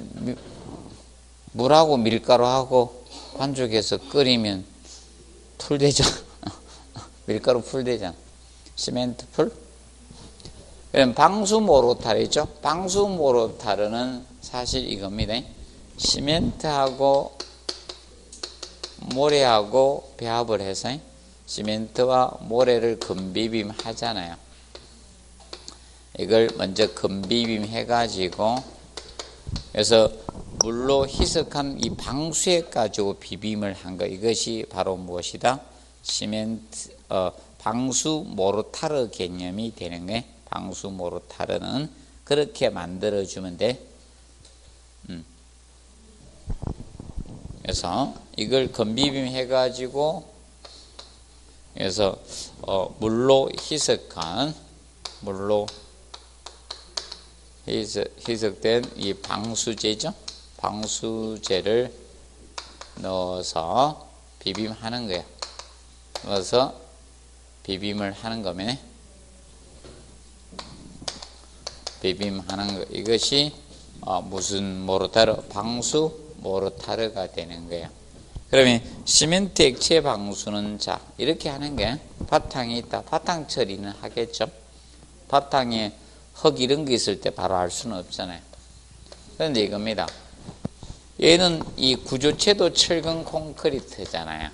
물하고 밀가루하고 반죽해서 끓이면 풀 되죠. 밀가루 풀 되잖아. 시멘트 풀. 그럼 방수 모르타르죠. 방수 모르타르는 사실 이겁니다. 시멘트하고 모래하고 배합을 해서 시멘트와 모래를 건비빔 하잖아요. 이걸 먼저 건비빔 해가지고, 그래서 물로 희석한 이 방수액 가지고 비빔을 한 거, 이것이 바로 무엇이다? 시멘트, 방수 모르타르 개념이 되는 거예요. 방수 모르타르는 그렇게 만들어주면 돼. 그래서 이걸 건비빔 해가지고, 그래서 물로 희석된 이 방수제죠. 방수제를 넣어서 비빔하는 거예요. 넣어서 비빔을 하는 거면, 비빔하는 거. 이것이 무슨 모르타르? 방수 모르타르가 되는 거예요. 그러면 시멘트 액체 방수는, 자, 이렇게 하는 게, 바탕이 있다. 바탕 처리는 하겠죠. 바탕에 흙 이런 게 있을 때 바로 알 수는 없잖아요. 그런데 이겁니다. 얘는 이 구조체도 철근 콘크리트잖아요.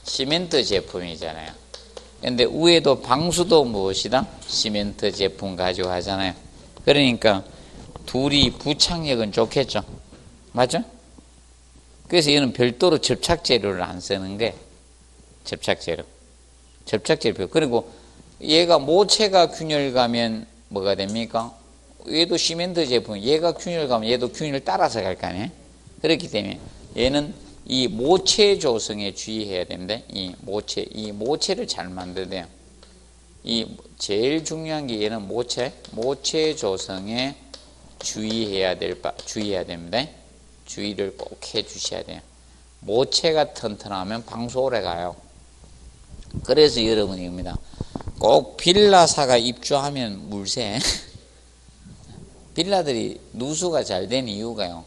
시멘트 제품이잖아요. 근데 위에도 방수도 무엇이다? 시멘트 제품 가지고 하잖아요. 그러니까 둘이 부착력은 좋겠죠. 맞죠? 그래서 얘는 별도로 접착재료를 안 쓰는 게, 접착재료. 그리고 얘가 모체가 균열 가면 뭐가 됩니까? 얘도 시멘트 제품, 얘가 균열 가면 얘도 균열 따라서 갈 거 아니에요? 그렇기 때문에 얘는 이 모체 조성에 주의해야 됩니다. 이 모체를 잘 만들어야 돼요. 제일 중요한 게 얘는 모체 조성에 주의해야 됩니다. 주의를 꼭 해 주셔야 돼요. 모체가 튼튼하면 방수 오래 가요. 그래서 여러분이 입니다. 꼭 빌라사가 입주하면 물세. 빌라들이 누수가 잘 된 이유가요.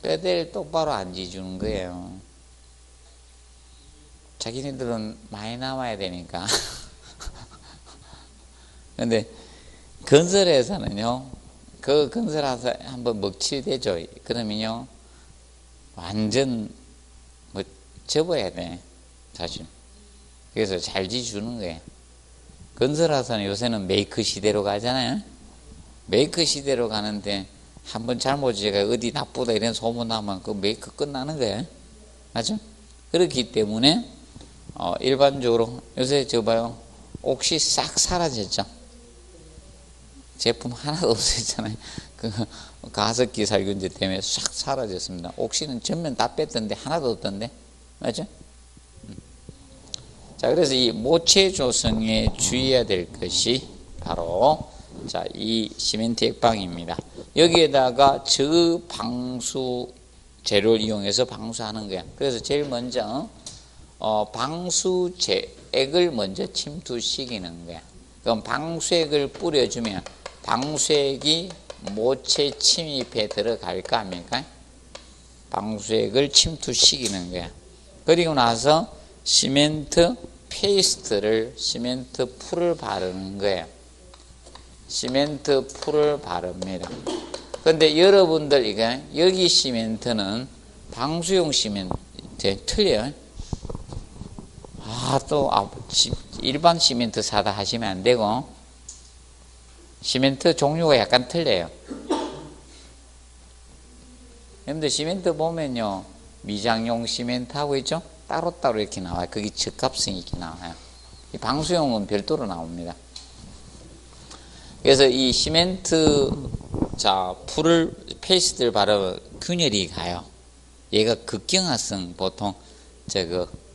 뼈대를 똑바로 안 지주는 거예요. 자기네들은 많이 남아야 되니까. 근데 건설회사는요, 그 건설회사 한번 먹칠되죠. 그러면요, 완전 뭐 접어야 돼, 사실. 그래서 잘 지주는 거예요. 건설회사는 요새는 메이크 시대로 가잖아요. 메이크 시대로 가는데 한번 잘못 지가 어디 나쁘다 이런 소문나면 그 메이크 끝나는 거예요. 맞죠? 그렇기 때문에 일반적으로 요새 저 봐요, 옥시 싹 사라졌죠. 제품 하나도 없어졌잖아요. 그 가습기 살균제 때문에 싹 사라졌습니다. 옥시는 전면 다 뺐던데 하나도 없던데, 맞죠? 자, 그래서 이 모체 조성에 주의해야 될 것이 바로 자, 이 시멘트 액방입니다. 여기에다가 저방수 재료를 이용해서 방수하는 거야. 그래서 제일 먼저 방수액을 먼저 침투시키는 거야. 그럼 방수액을 뿌려주면 방수액이 모체 침입에 들어갈까 합니까? 방수액을 침투시키는 거야. 그리고 나서 시멘트 페이스트를, 시멘트 풀을 바르는 거예요. 시멘트 풀을 바릅니다. 근데 여러분들 이게 여기 시멘트는 방수용 시멘트 틀려요. 또 일반 시멘트 사다 하시면 안 되고, 시멘트 종류가 약간 틀려요. 여러분들 시멘트 보면요, 미장용 시멘트하고 있죠? 따로따로 이렇게 나와요. 그게 적합성이 이렇게 나와요. 이 방수용은 별도로 나옵니다. 그래서 이 시멘트 풀을 페이스트를 바르면 균열이 가요. 얘가 극경화성, 보통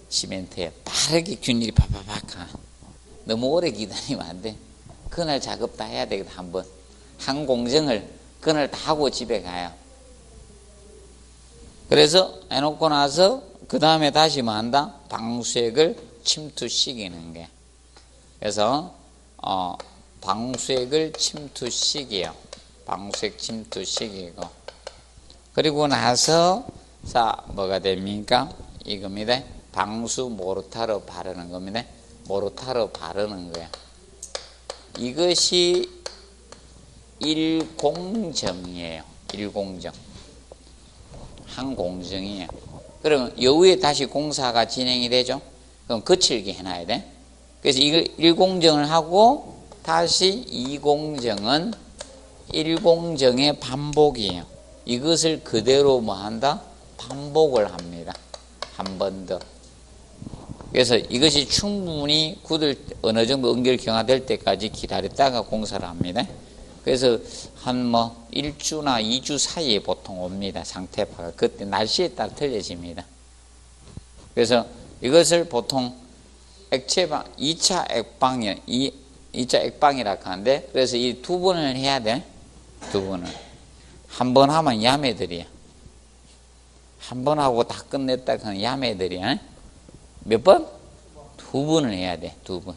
시멘트에 빠르게 균열이 팍팍팍 가. 너무 오래 기다리면 안 돼. 그날 작업 다 해야 되거든. 한 공정을 그날 다 하고 집에 가요. 그래서 해놓고 나서 그 다음에 다시 뭐 한다? 방수액을 침투시키는 게. 그래서 방수액을 침투시켜요. 방수액 침투시키고, 그리고 나서 뭐가 됩니까? 이겁니다. 방수 모르타르 바르는 겁니다. 모르타르 바르는 거야. 이것이 일공정이에요. 일공정. 한 공정이에요. 그러면 여기에 다시 공사가 진행이 되죠. 그럼 거칠게 해놔야 돼. 그래서 이걸 일공정을 하고 다시 이공정은 일공정의 반복이에요. 이것을 그대로 뭐 한다? 반복을 합니다. 한 번 더. 그래서 이것이 충분히 어느 정도 연결 경화될 때까지 기다렸다가 공사를 합니다. 그래서 한 1주나 2주 사이에 보통 옵니다. 상태파가. 그때 날씨에 따라 틀려집니다. 그래서 이것을 보통 2차 액방이라고 하는데, 그래서 이 2번을 해야 돼. 2번을. 한 번 하면 야매들이야. 한 번 하고 다 끝냈다 하면 야매들이야. 몇 번? 2번을 해야 돼. 2번.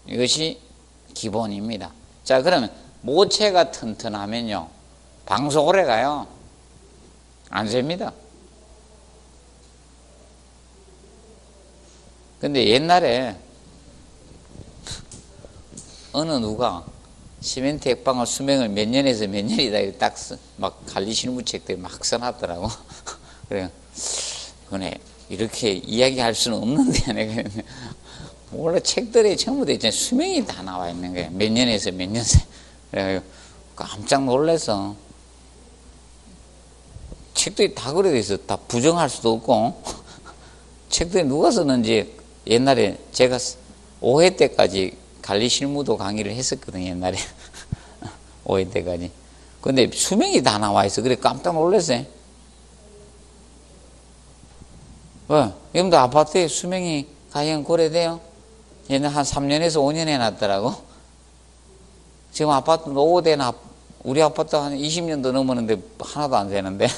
이것이 기본입니다. 자, 그러면 모체가 튼튼하면요, 방수 오래 가요. 안 셉니다. 근데 옛날에 어느 누가 시멘트 액방을 수명을 몇 년에서 몇 년이다 딱 막 관리 실무책들이 막 써놨더라고. 그래, 그네 이렇게 이야기할 수는 없는데, 내가 원래 책들에 전부 다 있잖아요. 수명이 다 나와 있는 거예요. 몇 년에서 몇 년째. 그래가지고 깜짝 놀라서, 책들이 다 그래 돼 있어. 다 부정할 수도 없고. 책들이 누가 썼는지, 옛날에 제가 5회 때까지 관리 실무도 강의를 했었거든요. 옛날에 5회 때까지. 근데 수명이 다 나와 있어. 그래 깜짝 놀랐어요. 왜? 여러분들 아파트에 수명이 과연 고려돼요? 옛날 한 3년에서 5년 해놨더라고. 지금 아파트 노후된 우리 아파트 한 20년도 넘었는데 하나도 안 되는데.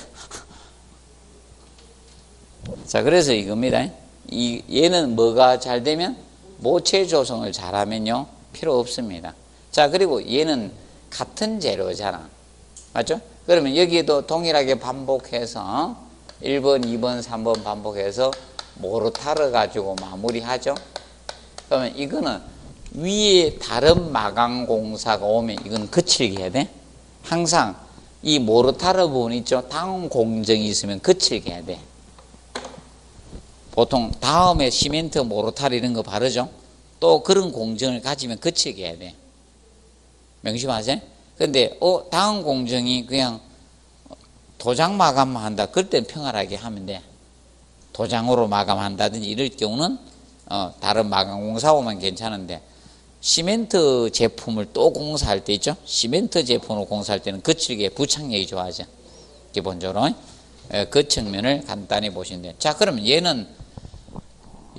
자, 그래서 이겁니다. 얘는 뭐가 잘 되면? 모체 조성을 잘하면요, 필요 없습니다. 자, 그리고 얘는 같은 재료잖아. 맞죠? 그러면 여기에도 동일하게 반복해서 1번, 2번, 3번 반복해서 모르타르 가지고 마무리하죠. 그러면 이거는 위에 다른 마감 공사가 오면 이건 거칠게 해야 돼. 항상 이 모르타르 부분 있죠. 다음 공정이 있으면 거칠게 해야 돼. 보통 다음에 시멘트, 모르타르 이런 거 바르죠. 또 그런 공정을 가지면 거칠게 해야 돼. 명심하세요. 근데 다음 공정이 그냥 도장 마감만 한다. 그럴 땐 평화하게 하면 돼. 도장으로 마감한다든지 이럴 경우는 다른 마감 공사 오면 괜찮은데, 시멘트 제품을 또 공사할 때 있죠. 시멘트 제품으로 공사할 때는 거칠게 부착력이 좋아하죠. 기본적으로 그 측면을 간단히 보시면 돼요. 자, 그러면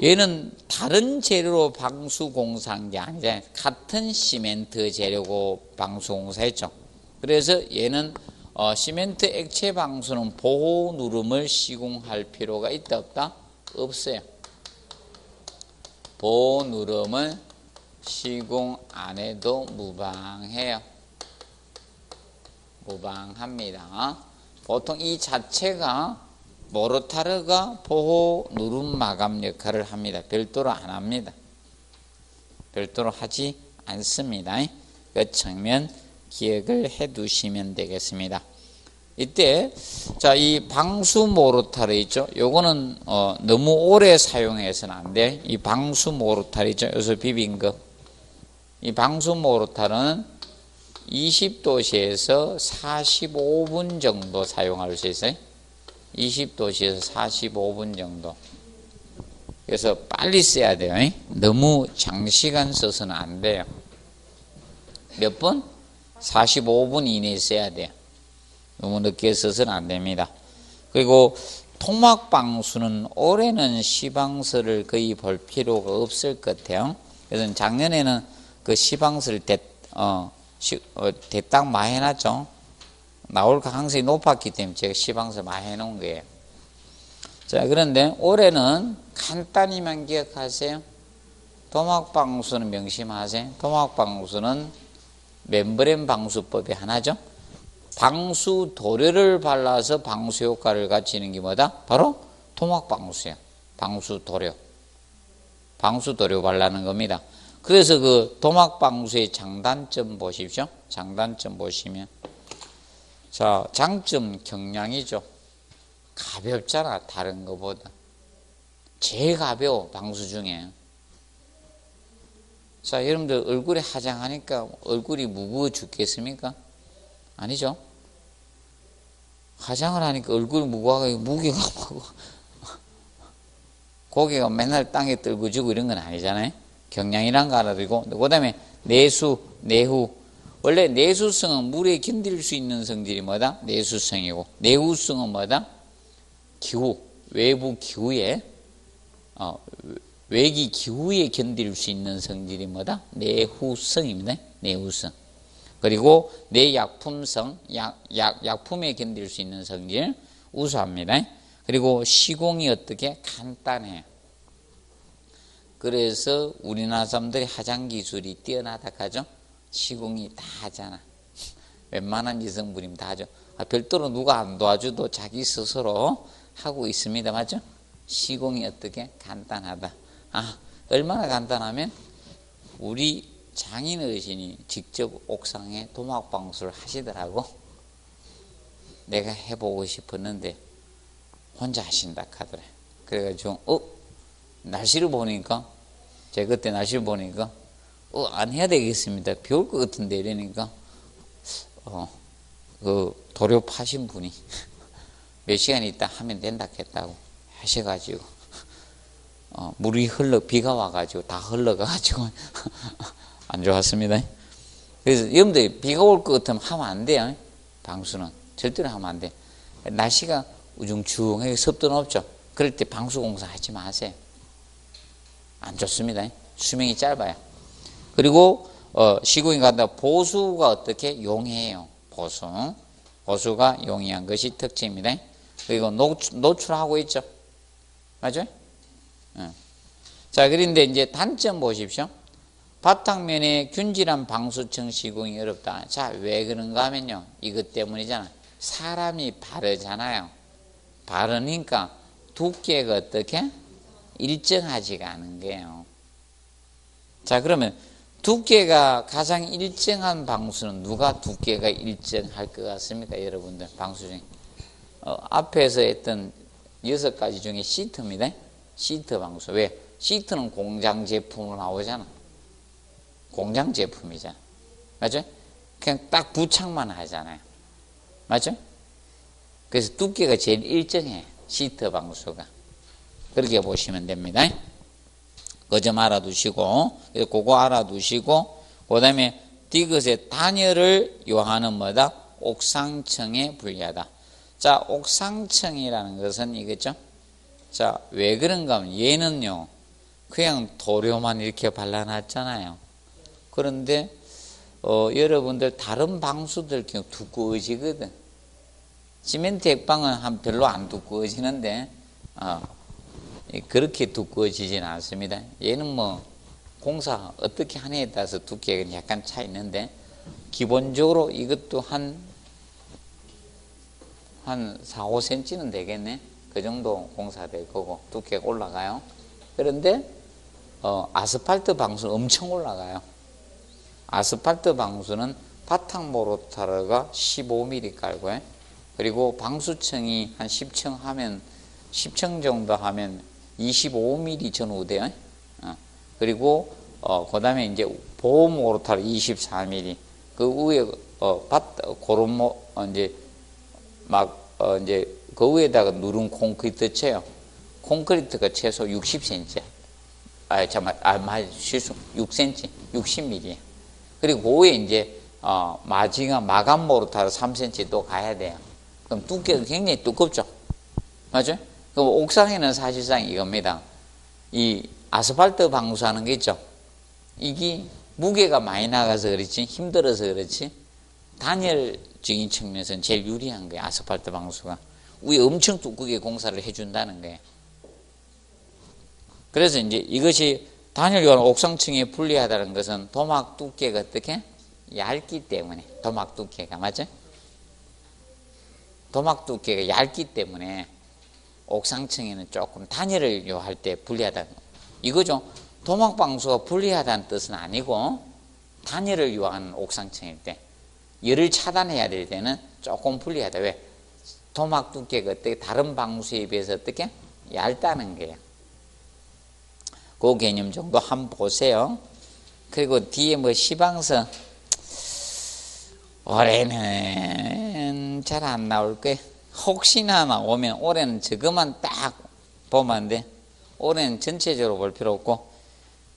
얘는 다른 재료로 방수 공사한 게 아니잖아요. 같은 시멘트 재료고 방수 공사했죠. 그래서 얘는 시멘트 액체 방수는 보호 누름을 시공할 필요가 있다 없다? 없어요. 보호 누름을 시공 안 해도 무방해요. 무방합니다. 보통 이 자체가 모르타르가 보호 누름 마감 역할을 합니다. 별도로 안 합니다. 별도로 하지 않습니다. 그 측면 기억을 해 두시면 되겠습니다. 이때 자, 이 방수 모르타르 있죠. 요거는 너무 오래 사용해서는 안 돼. 이 방수 모르타르 있죠. 여기서 비빈 거. 이 방수 모르타르는 20도씨에서 45분 정도 사용할 수 있어요. 20도씨에서 45분 정도. 그래서 빨리 써야 돼요. 너무 장시간 써서는 안 돼요. 몇 분? 45분 이내에 써야 돼요. 너무 늦게 써서는 안 됩니다. 그리고 토막방수는 올해는 시방서를 거의 볼 필요가 없을 것 같아요. 그래서 작년에는 그 시방서를 대딱 많이 해놨죠. 나올 가능성이 높았기 때문에 제가 시방서 많이 해놓은 거예요. 자, 그런데 올해는 간단히만 기억하세요. 토막방수는 명심하세요. 토막방수는 멤브레인 방수법이 하나죠. 방수 도료를 발라서 방수 효과를 갖추는 게 뭐다? 바로 토막방수예요. 방수 도료. 방수 도료 발라는 겁니다. 그래서 그 토막방수의 장단점 보십시오. 장단점 보시면. 자, 장점 경량이죠. 가볍잖아, 다른 것보다. 제일 가벼워, 방수 중에. 자, 여러분들 얼굴에 화장하니까 얼굴이 무거워 죽겠습니까? 아니죠? 화장을 하니까 얼굴이 무거워가지고 무게가 막 고개가 맨날 땅에 떨구지고 이런 건 아니잖아요. 경량이란 거 알아두고. 그 다음에 내수, 내후. 원래 내수성은 물에 견딜 수 있는 성질이 뭐다? 내수성이고, 내후성은 뭐다? 기후, 외부 기후에 외기 기후에 견딜 수 있는 성질이 뭐다? 내후성입니다. 내후성. 그리고 내약품성, 약품에 견딜 수 있는 성질 우수합니다. 그리고 시공이 어떻게? 간단해요. 그래서 우리나라 사람들이 화장 기술이 뛰어나다 하죠. 시공이 다 하잖아. 웬만한 여성분이면 다 하죠. 별도로 누가 안 도와줘도 자기 스스로 하고 있습니다. 맞죠? 시공이 어떻게? 간단하다. 얼마나 간단하면 우리 장인 어르신이 직접 옥상에 토막방수를 하시더라고. 내가 해보고 싶었는데 혼자 하신다 하더래. 그래가지고 날씨를 보니까, 제가 그때 날씨를 보니까 안 해야 되겠습니다. 비 올 것 같은데 이러니까 그 도료 파신 분이 몇 시간 있다 하면 된다 했다고 하셔가지고 물이 비가 와가지고 다 흘러가가지고 안 좋았습니다. 그래서 여러분들 비가 올 것 같으면 하면 안 돼요. 방수는 절대로 하면 안 돼. 날씨가 우중충하게 습도는 없죠. 그럴 때 방수공사 하지 마세요. 안 좋습니다. 수명이 짧아요. 그리고 시공이 간다. 보수가 어떻게? 용해요. 보수가 용이한 것이 특징입니다. 그리고 노출하고 있죠. 맞아요? 자, 그런데 이제 단점 보십시오. 바탕면에 균질한 방수청 시공이 어렵다. 자, 왜 그런가 하면요, 이것 때문이잖아. 사람이 바르잖아요. 바르니까 두께가 어떻게? 일정하지가 않은 거예요. 자, 그러면 두께가 가장 일정한 방수는 누가 두께가 일정할 것 같습니까? 여러분들 방수 중에 앞에서 했던 6가지 중에 시트입니다. 시트 방수. 왜? 시트는 공장 제품으로 나오잖아. 공장 제품이잖아. 맞죠? 그냥 딱 부착만 하잖아요. 맞죠? 그래서 두께가 제일 일정해. 시트 방수가. 그렇게 보시면 됩니다. 그 점 알아두시고, 그거 알아두시고, 그 다음에 디귿의 단열을 요하는 뭐다? 옥상청에 불리하다. 자, 옥상청이라는 것은 이거죠? 자, 왜 그런가 하면 얘는요, 그냥 도료만 이렇게 발라놨잖아요. 그런데, 여러분들 다른 방수들 그냥 두꺼워지거든. 시멘트 액방은 별로 안 두꺼워지는데, 그렇게 두꺼워지진 않습니다. 얘는 뭐 공사 어떻게 하느냐에 따라서 두께가 약간 차 있는데 기본적으로 이것도 한 4, 5cm는 되겠네. 그 정도 공사될 거고 두께가 올라가요. 그런데 아스팔트 방수는 엄청 올라가요. 아스팔트 방수는 바탕 모르타르가 15mm 깔고요. 그리고 방수층이 한 10층 하면 10층 정도 하면 25mm 전후돼요. 그리고 그 다음에 이제 보험 모르타르 24mm. 그 위에 그런 이제 막 이제 그 위에다가 누른 콘크리트 쳐요. 콘크리트가 최소 60cm. 실수 6cm, 60mm. 그리고 그 위에 이제 마감 모르타르 3cm 또 가야 돼요. 그럼 두께가 굉장히 두껍죠. 맞죠? 그럼 옥상에는 사실상 이겁니다. 이 아스팔트 방수하는 게 있죠. 이게 무게가 많이 나가서 그렇지, 힘들어서 그렇지, 단열적인 측면에서는 제일 유리한 거예요. 아스팔트 방수가. 위에 엄청 두껍게 공사를 해준다는 거예요. 그래서 이제 이것이 단열용 옥상층에 불리하다는 것은 도막 두께가 어떻게? 얇기 때문에. 도막 두께가, 맞죠? 도막 두께가 얇기 때문에 옥상층에는 조금 단열을 요할 때 불리하다. 이거죠. 도막방수가 불리하다는 뜻은 아니고 단열을 요하는 옥상층일 때, 열을 차단해야 될 때는 조금 불리하다. 왜? 도막 두께가 어떻게 다른 방수에 비해서 어떻게? 얇다는 거예요. 그 개념 정도 한번 보세요. 그리고 뒤에 뭐 시방서 올해는 잘 안 나올 거예요. 혹시나 나오면 올해는 저것만 딱 보면 안 돼. 올해는 전체적으로 볼 필요 없고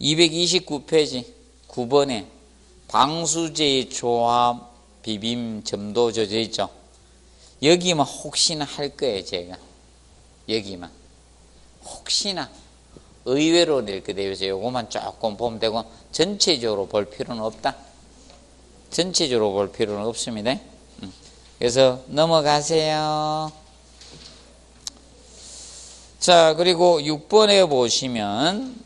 229페이지 9번에 방수제의 조합 비빔 점도 적혀 있죠. 여기만 혹시나 할 거예요. 제가 여기만 혹시나 의외로 낼 거예요. 그래서 요거만 조금 보면 되고 전체적으로 볼 필요는 없다. 전체적으로 볼 필요는 없습니다. 그래서 넘어가세요. 자, 그리고 6번에 보시면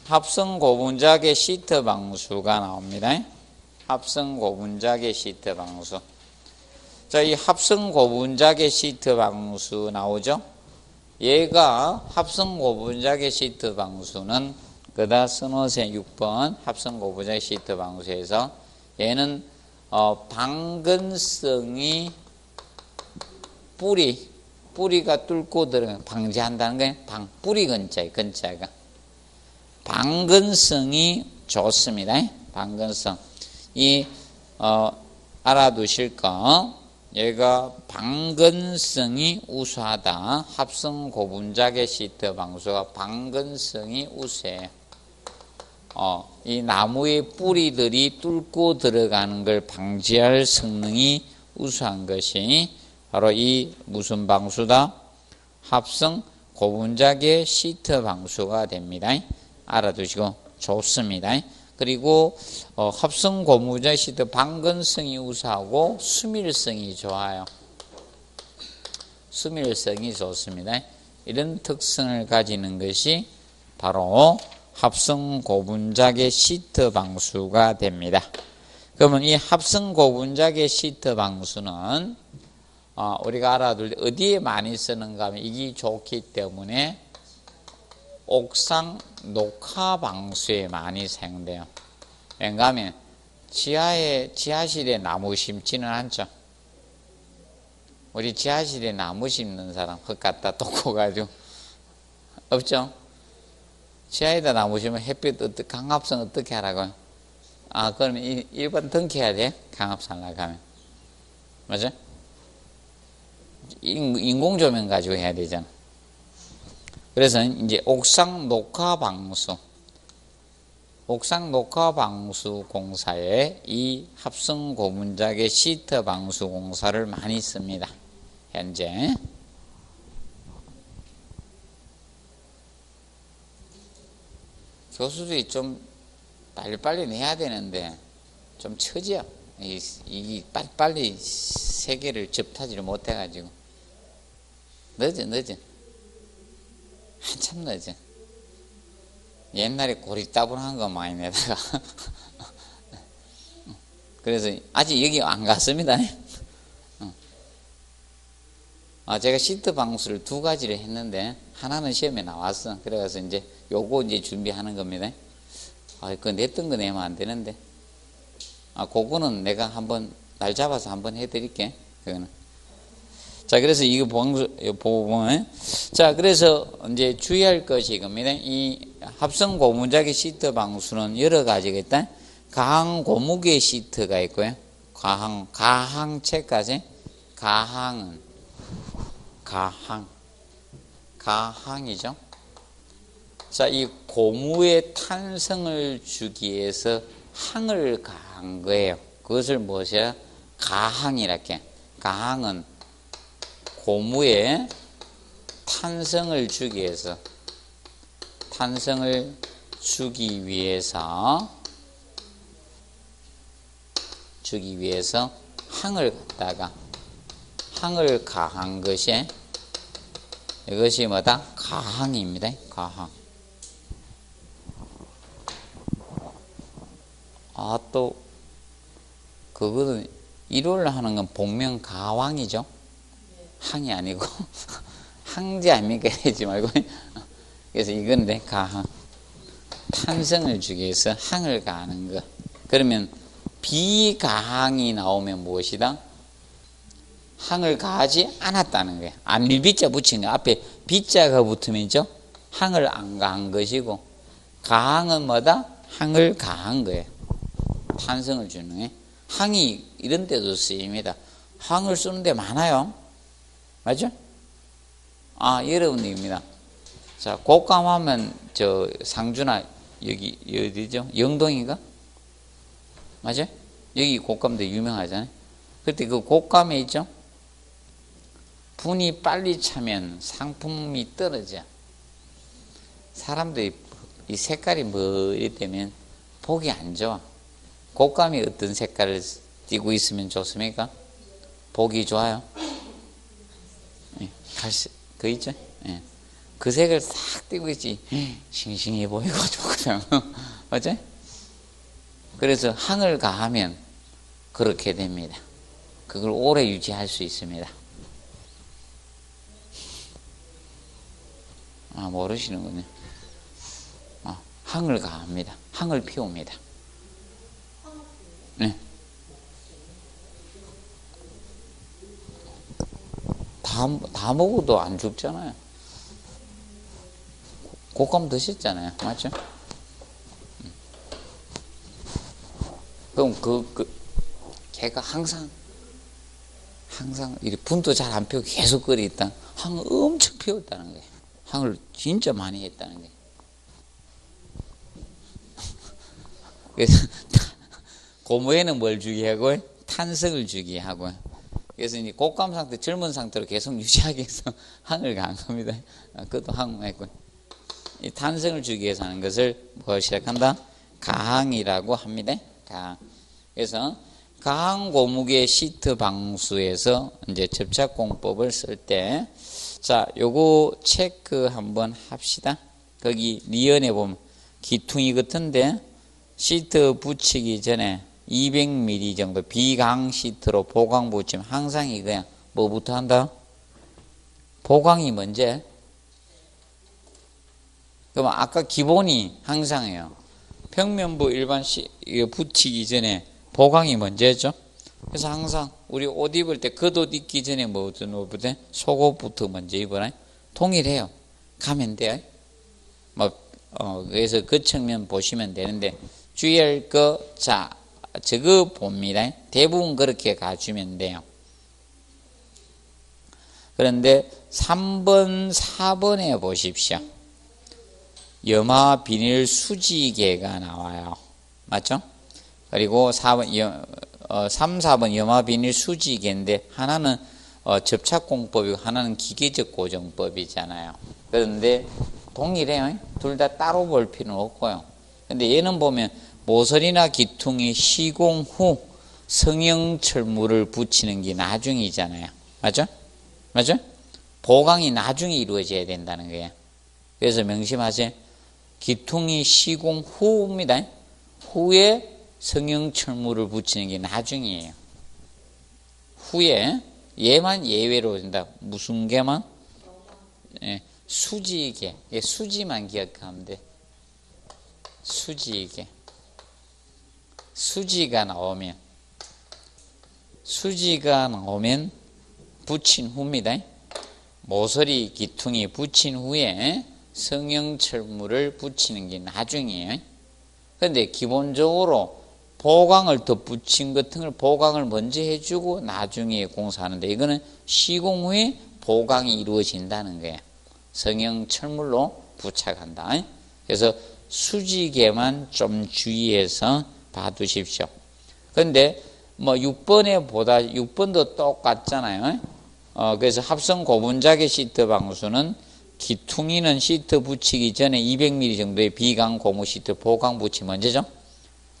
합성 고분자계 시트 방수가 나옵니다. 합성 고분자계 시트 방수. 자, 이 합성 고분자계 시트 방수 나오죠? 얘가 합성 고분자계 시트 방수는 그다 써놓으세요. 6번 합성 고분자계 시트 방수에서 얘는 방근성이 뿌리가 뚫고 들어가는 방지한다는 거예요. 뿌리 근자가 방근성이 좋습니다. 방근성 알아두실 거. 얘가 방근성이 우수하다. 합성 고분자계 시트 방수가 방근성이 우수해요. 이 나무의 뿌리들이 뚫고 들어가는 걸 방지할 성능이 우수한 것이 바로 이 무슨 방수다? 합성 고분자계 시트 방수가 됩니다. 알아두시고 좋습니다. 그리고 합성 고분자계 시트 방근성이 우수하고 수밀성이 좋아요. 수밀성이 좋습니다. 이런 특성을 가지는 것이 바로 합성 고분자계 시트 방수가 됩니다. 그러면 이 합성 고분자계 시트 방수는 우리가 알아둘 때 어디에 많이 쓰는가 하면 이게 좋기 때문에 옥상 녹화 방수에 많이 사용돼요. 왜냐하면 지하실에 나무 심지는 않죠. 우리 지하실에 나무 심는 사람 흙 갖다 덮고 가지고 없죠. 지하에다 나무 심으면 햇빛 강압성 어떻게 하라고요? 그러면 일반 등켜야 돼. 강압산 나가면 맞아? 인공조명 가지고 해야 되잖아. 그래서 이제 옥상 녹화 방수 공사에 이 합성 고분자계 시트 방수 공사를 많이 씁니다. 현재. 교수들이 좀 빨리빨리 내야 되는데 좀 처지요. 이 빨리 세계를 접하지를 못해가지고 늦어 한참 늦어. 옛날에 고리따분한 거 많이 내다가 그래서 아직 여기 안 갔습니다. 제가 시트 방수를 2가지를 했는데 하나는 시험에 나왔어. 그래서 이제 요거 이제 준비하는 겁니다. 그거 냈던 거 내면 안 되는데. 그거는 내가 한번 날 잡아서 한번 해드릴게. 그거는. 자, 그래서 이거 보면, 자, 그래서 이제 주의할 것이 이겁니다. 이 합성 고분자계 시트 방수는 여러 가지가 있다. 가항 고무계 시트가 있고요. 가항체까지. 가항이죠. 자, 이 고무의 탄성을 주기 위해서 항을 가한 거예요. 그것을 무엇이야? 가항이랄게. 가항은 고무에 탄성을 주기 위해서 항을 가한 것이 이것이 뭐다? 가항입니다. 가항. 또 그거는 일요일 하는 건 복면 가왕이죠. 항이 아니고 항제 아닙니까? 하지 말고. 그래서 이건데 가항. 탄성을 주기 위해서 항을 가하는 거. 그러면 비가항이 나오면 무엇이다? 항을 가하지 않았다는 거예요. 안일비자 붙인 거. 앞에 비자가 붙으면죠. 항을 안 가한 것이고, 가항은 뭐다? 항을 가한 거예요. 탄성을 주는 거예요. 항이 이런 데도 쓰입니다. 항을 쓰는 데 많아요. 맞죠? 여러분입니다. 자, 곶감하면 상주나 여기 어디죠? 영동인가? 맞아요? 여기 곶감도 유명하잖아요. 그때 그 곶감에 있죠? 분이 빨리 차면 상품이 떨어져. 사람들이 이 색깔이 머리 때면 보기 안 좋아. 곶감이 어떤 색깔을 띠고 있으면 좋습니까? 보기 좋아요. 갈색, 그 있죠? 그 색을 싹 띠고 있지. 싱싱해 보이고 좋거든. 맞지? 그래서 항을 가하면 그렇게 됩니다. 그걸 오래 유지할 수 있습니다. 모르시는군요. 항을 가합니다. 항을 피웁니다. 네. 다 먹어도 안 죽잖아요. 곶감 드셨잖아요. 맞죠? 그럼 걔가 항상 이렇게 분도 잘 안 피우고 계속 끓이 있다. 항을 엄청 피웠다는 거예요. 항을 진짜 많이 했다는 거예요. 그래서 고무에는 뭘 주기 하고 탄성을 주기 하고. 그래서 이제 곶감 상태, 젊은 상태로 계속 유지하기 위해서 항을 가한 겁니다. 그것도 항했고. 이 탄성을 주기 위해서 하는 것을 시작한다? 가항이라고 합니다. 가항. 그래서 가항 고무계 시트 방수에서 이제 접착공법을 쓸 때, 자, 요거 체크 한번 합시다. 거기 리언에 보면 기퉁이 같은데 시트 붙이기 전에 200mm 정도 비강 시트로 보강 붙이면 항상 이거야. 뭐부터 한다? 보강이 먼저. 그럼 아까 기본이 항상이에요. 평면부 일반 이거 붙이기 전에 보강이 먼저죠. 그래서 항상 우리 옷 입을 때 겉옷 입기 전에 뭐부터 속옷부터 먼저 입어라. 동일해요. 가면 돼요. 그래서 그 측면 보시면 되는데 주의할 거, 자, 저거 봅니다. 대부분 그렇게 가주면 돼요. 그런데 3번, 4번에 보십시오. 염화 비닐 수지개가 나와요. 맞죠? 그리고 3, 4번 염화 비닐 수지개인데 하나는 접착공법이고 하나는 기계적 고정법이잖아요. 그런데 동일해요. 둘 다 따로 볼 필요는 없고요. 근데 얘는 보면 모서리나 기퉁이 시공 후 성형철물을 붙이는 게 나중이잖아요. 맞죠? 맞죠? 보강이 나중에 이루어져야 된다는 거예요. 그래서 명심하세요. 기퉁이 시공 후입니다. 후에 성형철물을 붙이는 게 나중이에요. 후에 얘만 예외로 된다. 무슨 개만? 예, 수지개. 예, 수지만 기억하면 돼. 수지개. 수지가 나오면 붙인 후입니다. 모서리 기퉁이 붙인 후에 성형철물을 붙이는 게 나중이에요. 그런데 기본적으로 보강을 더 붙인 같은 걸 보강을 먼저 해주고 나중에 공사하는데 이거는 시공 후에 보강이 이루어진다는 거예요. 성형철물로 부착한다. 그래서 수지개만 좀 주의해서 봐두십시오. 그런데 6번도 똑같잖아요. 그래서 합성 고분자개 시트 방수는 기퉁이는 시트 붙이기 전에 200mm 정도의 비강 고무 시트 보강 붙이 먼저죠.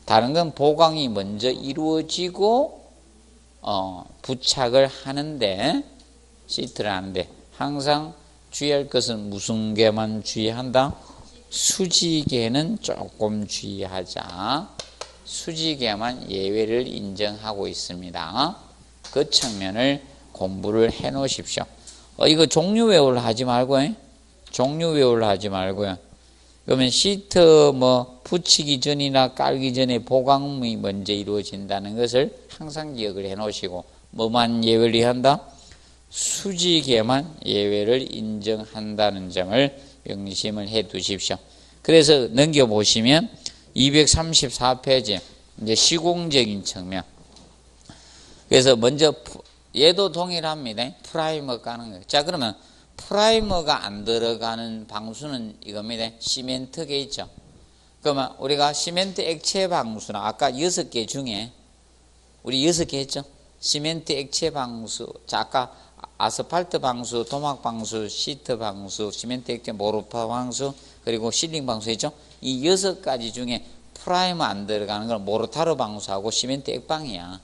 다른 건 보강이 먼저 이루어지고 부착을 하는데 시트를 하는데 항상 주의할 것은 무슨 개만 주의한다? 수지개는 조금 주의하자. 수지개만 예외를 인정하고 있습니다. 그 측면을 공부를 해 놓으십시오. 이거 종류 외우를 하지 말고요. 종류 외우를 하지 말고요. 그러면 시트 붙이기 전이나 깔기 전에 보강이 먼저 이루어진다는 것을 항상 기억을 해 놓으시고 뭐만 예외를 한다? 수지개만 예외를 인정한다는 점을 명심을 해 두십시오. 그래서 넘겨보시면 234페이지 이제 시공적인 측면. 그래서 먼저 얘도 동일합니다. 프라이머 까는 거예요. 자, 그러면 프라이머가 안 들어가는 방수는 이겁니다. 시멘트계 있죠. 그러면 우리가 시멘트 액체 방수나 아까 6개 중에 우리 6개 했죠. 시멘트 액체 방수. 자, 아까 아스팔트 방수, 토막 방수, 시트 방수, 시멘트 액체 모르파 방수, 그리고 실링 방수 했죠. 이 6가지 중에 프라이머 안 들어가는 건 모르타르 방수하고 시멘트 액방이야.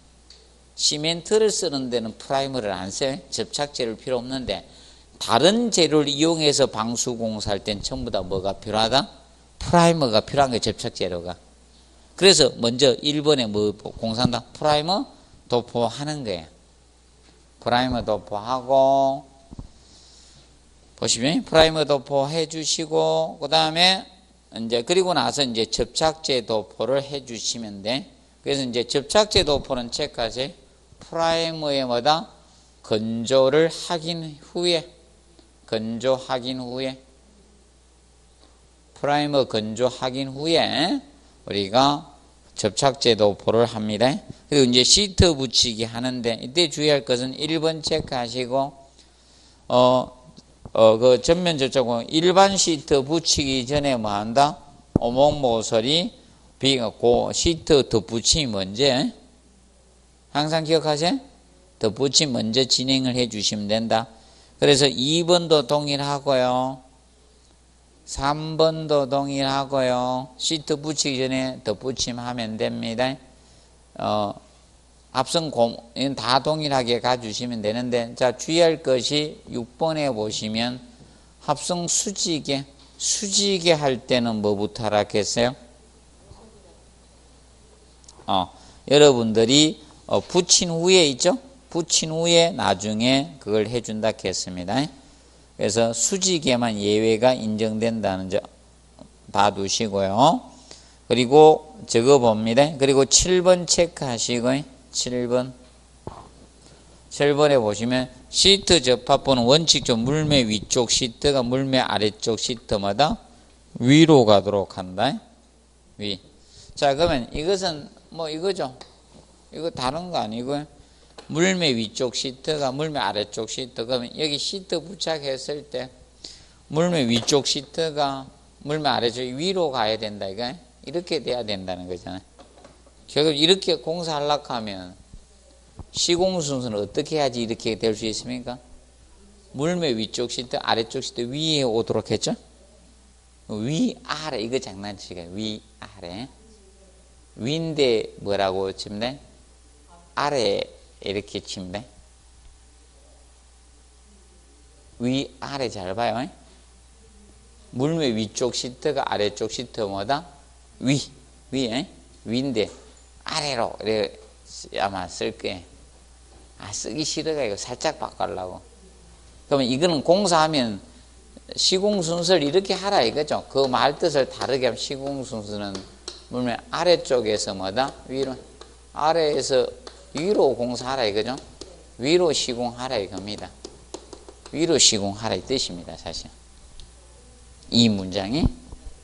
시멘트를 쓰는 데는 프라이머를 안 써요. 접착제를 필요 없는데 다른 재료를 이용해서 방수 공사할 땐 전부 다 뭐가 필요하다? 프라이머가 필요한 거예요. 접착제로가. 그래서 먼저 1번에 뭐 공사한다? 프라이머 도포하는 거예요. 프라이머 도포하고 보시면 프라이머 도포해 주시고 그 다음에 이제 그리고 나서 이제 접착제 도포를 해 주시면 돼. 그래서 이제 접착제 도포는 체크하세요. 프라이머에 뭐다? 건조를 하긴 후에 프라이머 건조 확인 후에 우리가 접착제 도포를 합니다. 그리고 이제 시트 붙이기 하는데 이때 주의할 것은 1번 체크하시고 그 전면 접착공 일반 시트 붙이기 전에 뭐 한다? 오목 모서리 비고 시트 덧붙임 먼저 항상 기억하세요. 덧붙임 먼저 진행을 해 주시면 된다. 그래서 2번도 동일하고요. 3번도 동일하고요. 시트 붙이기 전에 덧붙임 하면 됩니다. 합성 고무는 다 동일하게 가주시면 되는데, 자, 주의할 것이 6번에 보시면 합성 수지개. 수직에 할 때는 뭐부터 하라 했어요? 여러분들이 붙인 후에 있죠? 붙인 후에 나중에 그걸 해준다 했습니다. 그래서 수직에만 예외가 인정된다는 점 봐두시고요. 그리고 저거 봅니다. 그리고 7번 체크하시고요. 7번에 보시면 시트 접합부는 원칙적으로 물매 위쪽 시트가 물매 아래쪽 시트마다 위로 가도록 한다. 위. 자, 그러면 이것은 뭐 이거죠. 이거 다른 거 아니고요. 물매 위쪽 시트가 물매 아래쪽 시트. 그러면 여기 시트 부착했을 때 물매 위쪽 시트가 물매 아래쪽 위로 가야 된다. 이거 이렇게 돼야 된다는 거잖아요. 결국 이렇게 공사하려고 하면 시공 순서는 어떻게 해야지 이렇게 될 수 있습니까? 물매 위쪽 시트, 아래쪽 시트 위에 오도록 했죠? 위, 아래, 이거 장난치게. 위, 아래. 위인데 뭐라고 치면 돼? 아래, 이렇게 치면 돼? 위, 아래 잘 봐요. 물매 위쪽 시트가 아래쪽 시트보다 위에, 위인데 아래로, 이렇게 아마 쓸 거예요. 쓰기 싫어가 이거 살짝 바꾸려고. 그러면 이거는 공사하면 시공 순서를 이렇게 하라 이거죠. 그 말 뜻을 다르게 하면 시공 순서는 물론 아래쪽에서 뭐다? 위로. 아래에서 위로 공사하라 이거죠. 위로 시공하라 이겁니다. 위로 시공하라 이 뜻입니다. 사실 이 문장이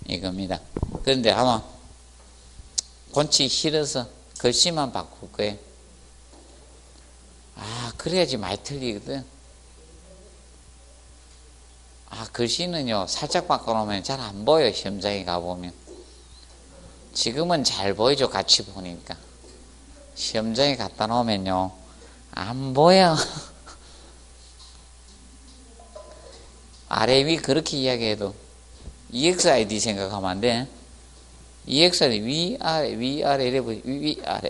이겁니다. 그런데 아마 본치 싫어서 글씨만 바꿀 거예요. 그래야지 많이 틀리거든. 글씨는요 살짝 바꿔놓으면 잘 안 보여. 시험장에 가보면 지금은 잘 보이죠. 같이 보니까. 시험장에 갖다 놓으면요 안 보여. 아래 위 그렇게 이야기해도 EXID 생각하면 안 돼. EXID 위아래 이래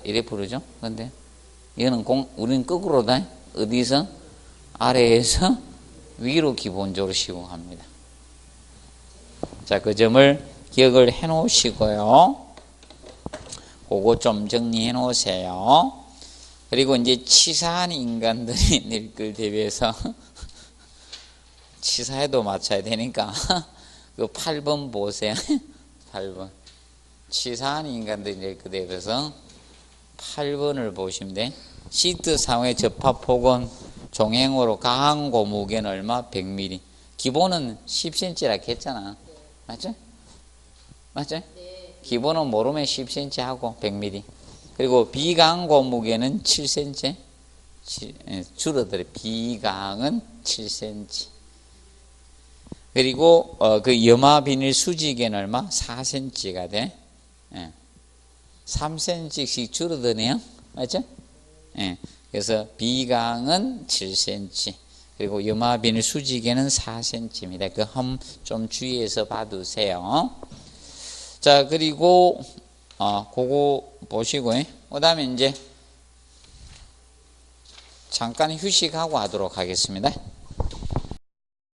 이래 부르죠. 근데 이거는 우리는 거꾸로다. 어디서? 아래에서 위로 기본적으로 시공합니다. 자, 그 점을 기억을 해 놓으시고요. 그거 좀 정리해 놓으세요. 그리고 이제 치사한 인간들이 늙을 대비해서 치사에도 맞춰야 되니까 그 8번 보세요. 8번. 치사한 인간들이 늙을 대비해서 8번을 보시면 돼. 시트 상의 접합폭은 종행으로 강한 고무게는 얼마? 100mm. 기본은 10cm라 했잖아. 맞죠? 맞죠? 네. 기본은 모르면 10cm 하고 100mm. 그리고 비강 고무게는 7cm. 줄어들어. 비강은 7cm. 그리고 그 염화 비닐 수직에는 얼마? 4cm가 돼. 3cm씩 줄어드네요. 맞죠? 그래서 비강은 7cm. 그리고 염화 비닐 수직에는 4cm입니다. 그 점 좀 주의해서 봐두세요. 자, 그리고 그거 보시고요. 그다음에 이제 잠깐 휴식하고 하도록 하겠습니다.